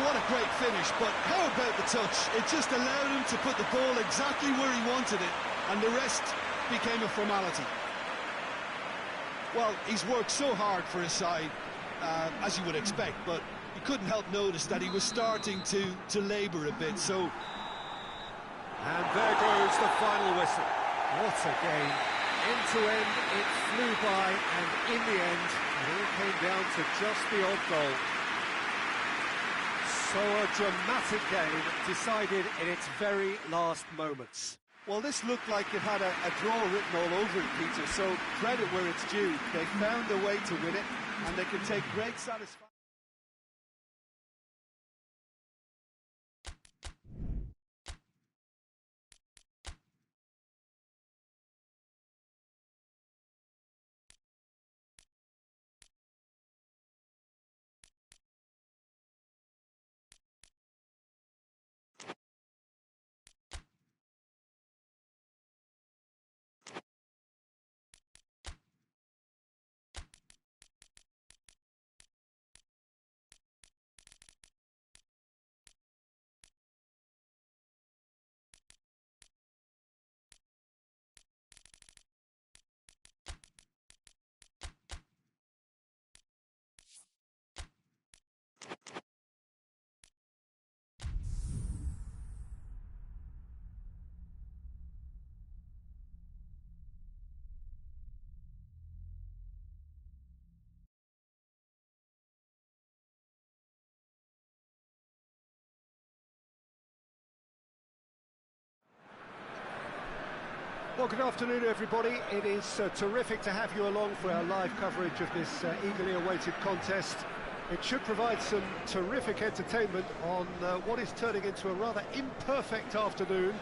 What a great finish, but how about the touch? It just allowed him to put the ball exactly where he wanted it, and the rest became a formality. Well, he's worked so hard for his side, as you would expect, but you couldn't help notice that he was starting to labour a bit, so... And there goes the final whistle. What a game. End to end, it flew by, and in the end, it all came down to just the odd goal. So a dramatic game decided in its very last moments. Well, this looked like it had a draw written all over it, Peter, so credit where it's due. They found a way to win it, and they can take great satisfaction. Well, good afternoon, everybody. It is terrific to have you along for our live coverage of this eagerly awaited contest. It should provide some terrific entertainment on what is turning into a rather imperfect afternoon.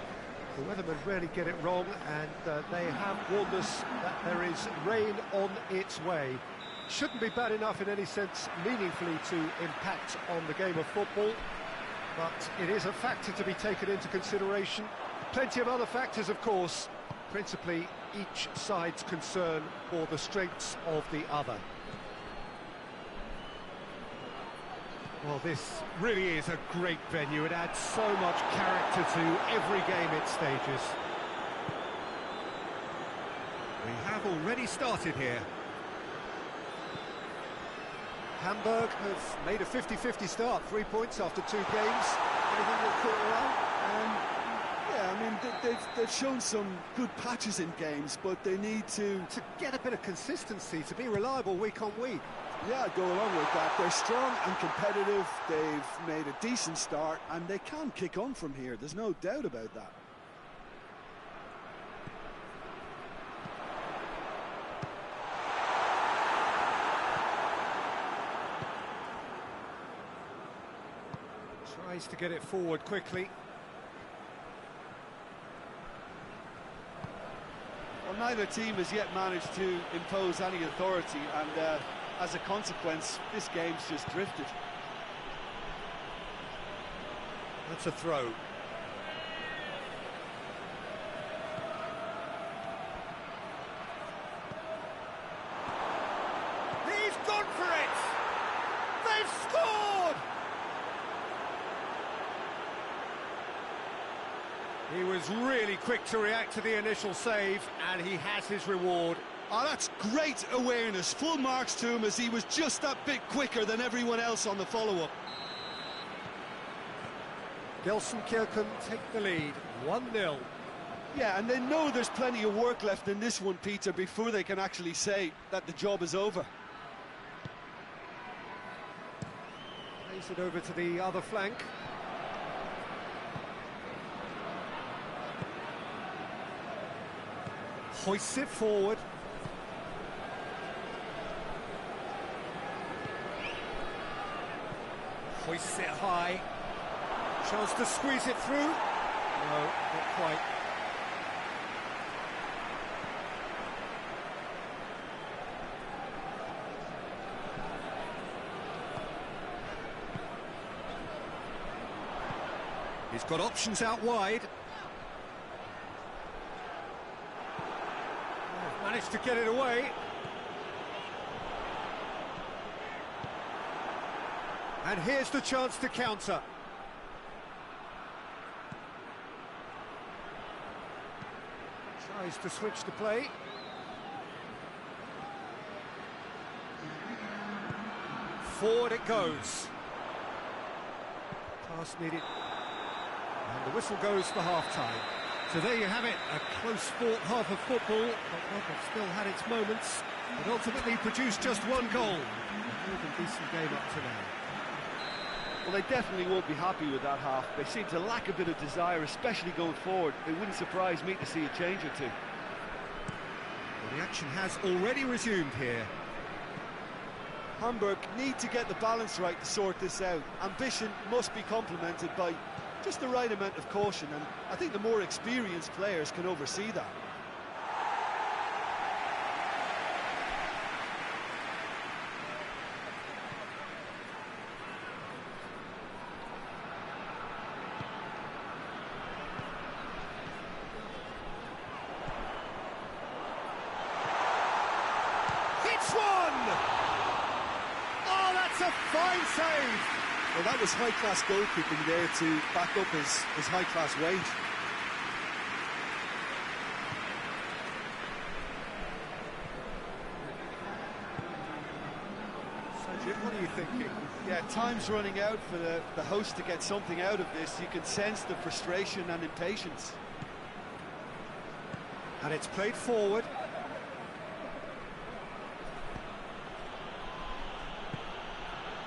The weathermen rarely get it wrong, and they have warned us that there is rain on its way. Shouldn't be bad enough in any sense meaningfully to impact on the game of football, but it is a factor to be taken into consideration. Plenty of other factors, of course, principally each side's concern for the strengths of the other. Well, this really is a great venue. It adds so much character to every game it stages. We have already started here. Hamburg have made a 50-50 start, 3 points after 2 games. Anything that caught your eye? Yeah, I mean, they've shown some good patches in games, but they need to get a bit of consistency, to be reliable week on week. Yeah, I'd go along with that. They're strong and competitive, they've made a decent start, and they can kick on from here, there's no doubt about that. Tries to get it forward quickly. Well, neither team has yet managed to impose any authority, and as a consequence, this game's just drifted. That's a throw. He's gone for it! They've scored! He was really quick to react to the initial save, and he has his reward. Oh, that's great awareness. Full marks to him, as he was just that bit quicker than everyone else on the follow-up. Gelsenkirchen take the lead, 1-0. Yeah, and they know there's plenty of work left in this one, Peter, before they can actually say that the job is over. Plays it over to the other flank. Hoists it forward. Hoists it high. Chance to squeeze it through. No, not quite. He's got options out wide. Managed to get it away. And here's the chance to counter. Tries to switch the play. Forward it goes. Pass needed. And the whistle goes for half-time. So there you have it, a close fought half of football, but one that still had its moments, but ultimately produced just one goal. A more than decent game up to now. Well, they definitely won't be happy with that half. They seem to lack a bit of desire, especially going forward. It wouldn't surprise me to see a change or two. Well, the action has already resumed here. Hamburg need to get the balance right to sort this out. Ambition must be complemented by just the right amount of caution, and I think the more experienced players can oversee that. Hits one! Oh, that's a fine save! Well, that was high-class goalkeeping there to back up his high-class wage. So, what are you thinking? Yeah, time's running out for the host to get something out of this. You can sense the frustration and impatience. And it's played forward.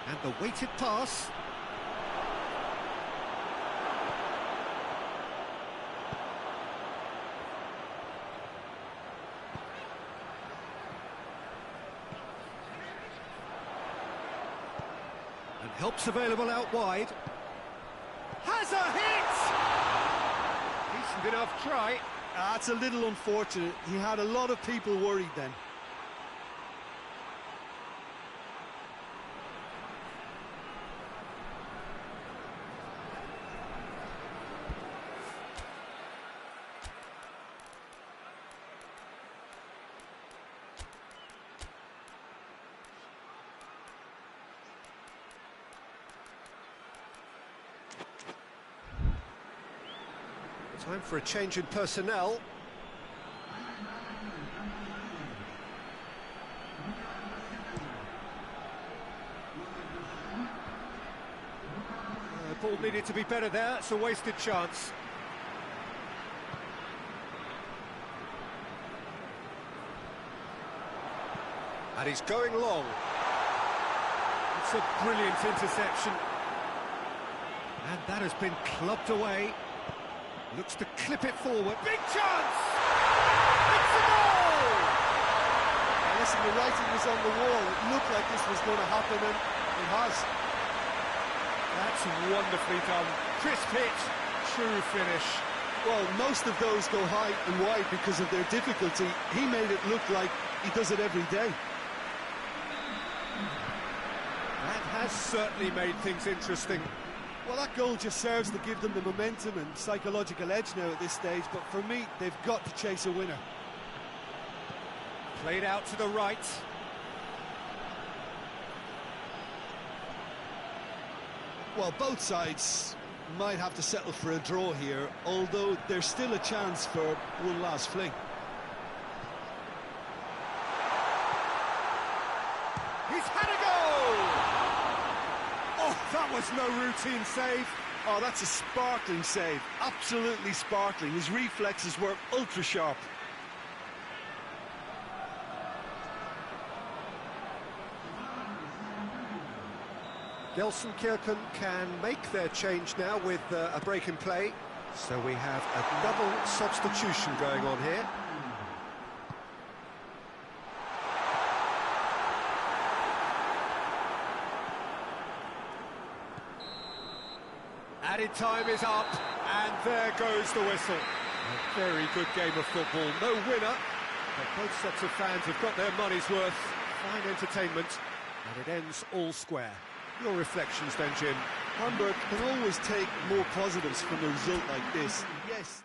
And the weighted pass. And help's available out wide. Has a hit! Decent enough try. That's a little unfortunate. He had a lot of people worried then. Time for a change in personnel. Ball needed to be better there, it's a wasted chance. And he's going long. It's a brilliant interception. And that has been clubbed away. Looks to clip it forward. Big chance! It's a goal! Now listen, the writing was on the wall. It looked like this was going to happen, and it has. That's wonderfully done. Crisp hit, true finish. Well, most of those go high and wide because of their difficulty. He made it look like he does it every day. That has certainly made things interesting. Well, that goal just serves to give them the momentum and psychological edge now at this stage, but for me, they've got to chase a winner. Played out to the right. Well, both sides might have to settle for a draw here, although there's still a chance for one last fling. He's had a goal! Oh, that was no routine save. Oh, that's a sparkling save. Absolutely sparkling. His reflexes were ultra sharp. Gelsenkirchen can make their change now with a break in play. So we have a double substitution going on here. Added time is up, and there goes the whistle. A very good game of football, no winner, but both sets of fans have got their money's worth. Fine entertainment, and it ends all square. Your reflections then, Jim? Hamburg can always take more positives from a result like this. Yes.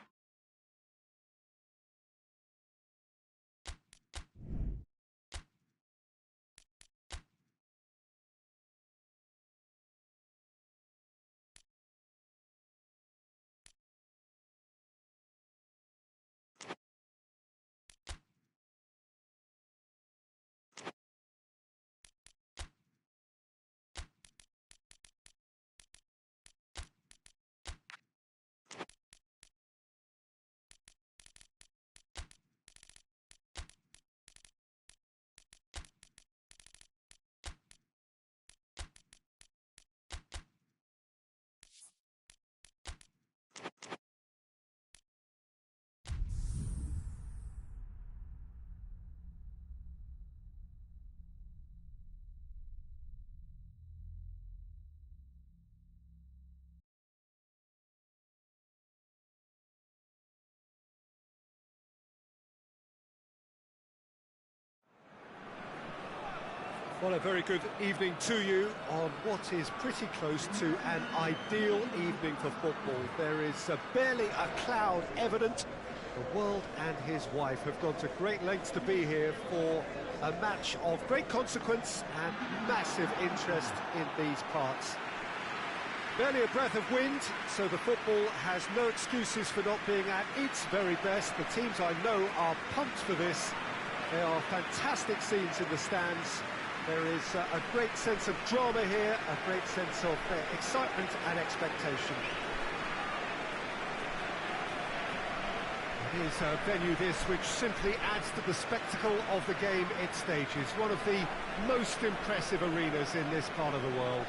Well, a very good evening to you on what is pretty close to an ideal evening for football. There is barely a cloud evident. The world and his wife have gone to great lengths to be here for a match of great consequence and massive interest in these parts. Barely a breath of wind, so the football has no excuses for not being at its very best. The teams I know are pumped for this. There are fantastic scenes in the stands. There is a great sense of drama here, a great sense of excitement and expectation. It is a venue this which simply adds to the spectacle of the game it stages. One of the most impressive arenas in this part of the world.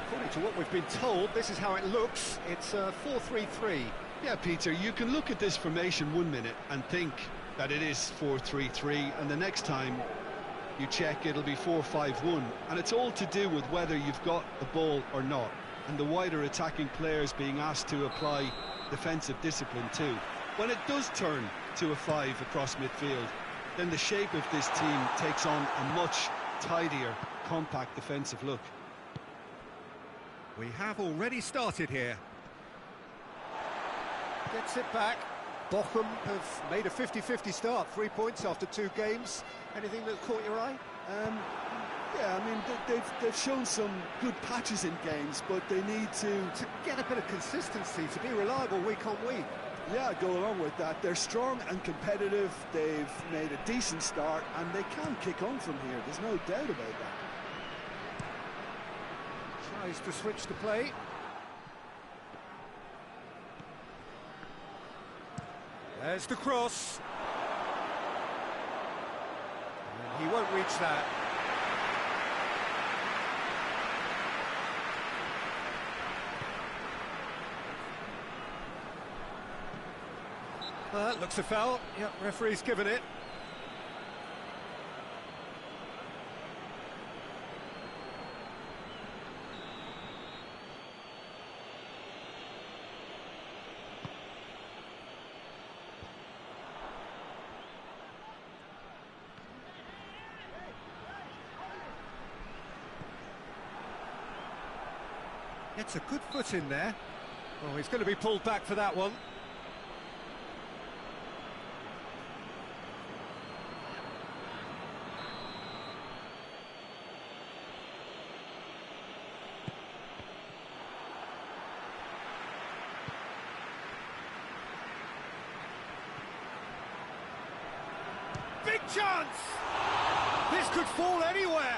According to what we've been told, this is how it looks. It's 4-3-3. Yeah, Peter, you can look at this formation 1 minute and think that it is 4-3-3, and the next time you check, it'll be 4-5-1, and it's all to do with whether you've got the ball or not, and the wider attacking players being asked to apply defensive discipline too. When it does turn to a 5 across midfield, then the shape of this team takes on a much tidier, compact defensive look. We have already started here. Gets it back. Bochum have made a 50-50 start, 3 points after 2 games. Anything that caught your eye? Yeah, I mean, they've shown some good patches in games, but they need to get a bit of consistency, to be reliable week on week. Yeah, go along with that. They're strong and competitive. They've made a decent start, and they can kick on from here. There's no doubt about that. Tries to switch the play. There's the cross. And he won't reach that. Looks a foul. Yep, referee's given it. Gets a good foot in there. Oh, he's going to be pulled back for that one. Big chance! This could fall anywhere.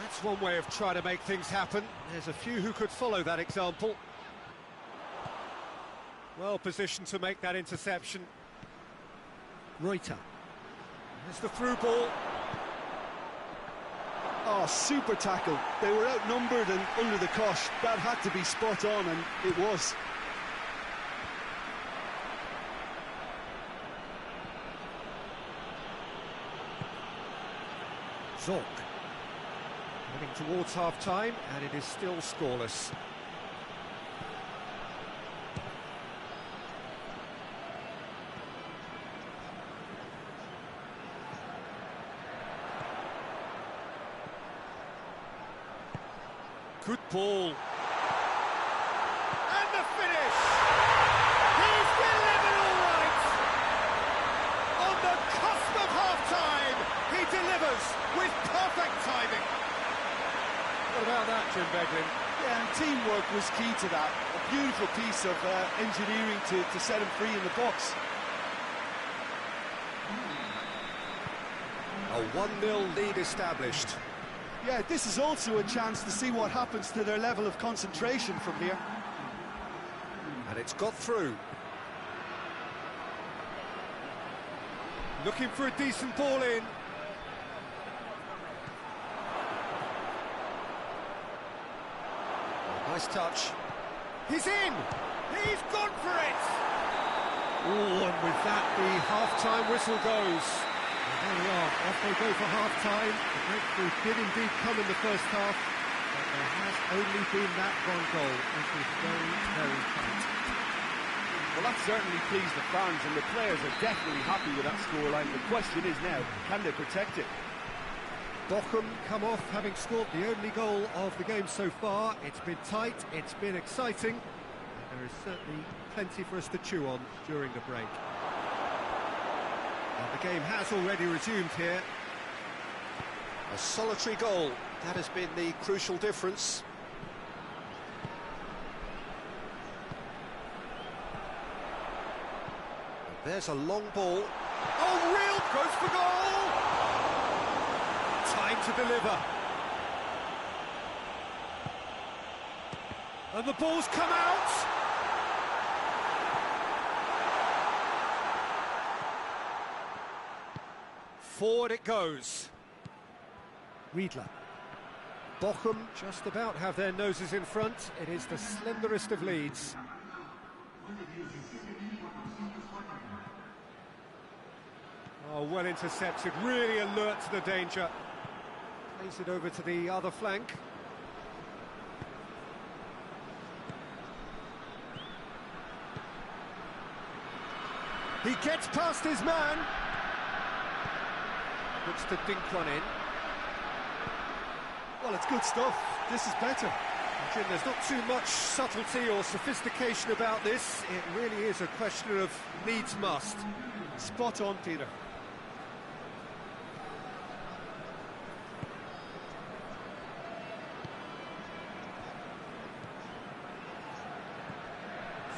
That's one way of trying to make things happen. There's a few who could follow that example. Well positioned to make that interception. Reuter. There's the through ball. Oh, super tackle. They were outnumbered and under the cosh. That had to be spot on, and it was. Zorc. Heading towards half-time, and it is still scoreless. Good ball. And the finish! He's delivered all right! On the cusp of half-time, he delivers with perfect timing. What about that, Jim Beglin? Yeah, and teamwork was key to that. A beautiful piece of engineering to set him free in the box. A 1-0 lead established. Yeah, this is also a chance to see what happens to their level of concentration from here. And it's got through. Looking for a decent ball in. Nice touch. He's in! He's gone for it! Oh, and with that, the half-time whistle goes. And there we are, off they go for half-time. The breakthrough did indeed come in the first half, but there has only been that one goal. It was very, very tight. Well, that certainly pleased the fans, and the players are definitely happy with that scoreline. The question is now, can they protect it? Bochum come off having scored the only goal of the game so far. It's been tight, it's been exciting, and there is certainly plenty for us to chew on during the break. And the game has already resumed here. A solitary goal, that has been the crucial difference. And there's a long ball. Oh, real goes for goal! Time to deliver. And the ball's come out. Forward it goes. Riedler. Bochum just about have their noses in front. It is the slenderest of leads. Oh, well intercepted, really alert to the danger. Plays it over to the other flank. He gets past his man. Looks to dink one in. Well, it's good stuff. This is better. Jim, there's not too much subtlety or sophistication about this. It really is a question of needs must. Spot on, Peter.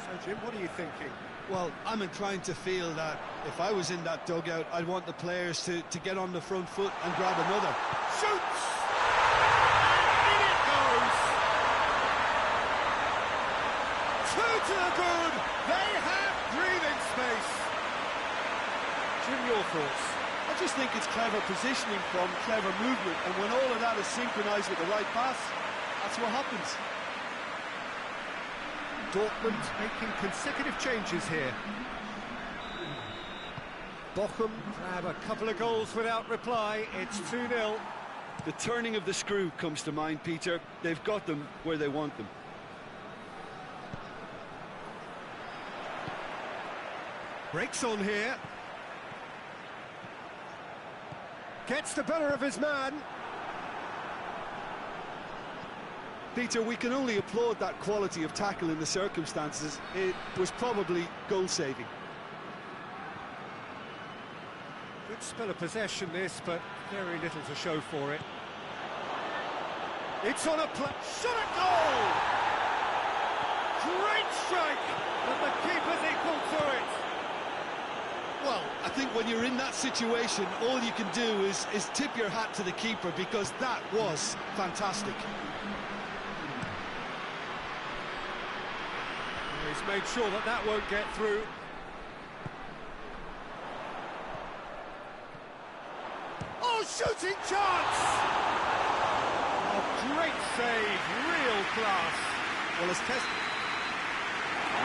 So, Jim, what are you thinking? Well, I'm inclined to feel that if I was in that dugout, I'd want the players to get on the front foot and grab another. Shoots! And in it goes! Two to the good! They have breathing space! Jim, your thoughts? I just think it's clever positioning from clever movement, and when all of that is synchronised with the right pass, that's what happens. Dortmund making consecutive changes here. Bochum grab a couple of goals without reply. It's 2-0. The turning of the screw comes to mind, Peter. They've got them where they want them. Breaks on here. Gets the better of his man. Peter, we can only applaud that quality of tackle in the circumstances. It was probably goal-saving. Good spell of possession this, but very little to show for it. It's on a play. Shot at goal! Great strike, but the keeper's equal to it. Well, I think when you're in that situation, all you can do is tip your hat to the keeper, because that was fantastic. He's made sure that that won't get through. Oh, shooting chance! A great save, real class. Well, as test.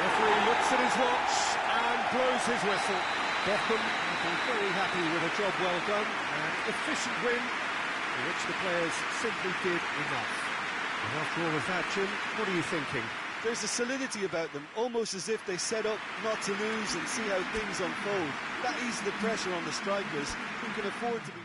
Referee looks at his watch and blows his whistle. Bochum will be very happy with a job well done, an efficient win, for which the players simply did enough. And after all of that, Jim, what are you thinking? There's a solidity about them, almost as if they set up not to lose and see how things unfold. That eases the pressure on the strikers, who can afford to be...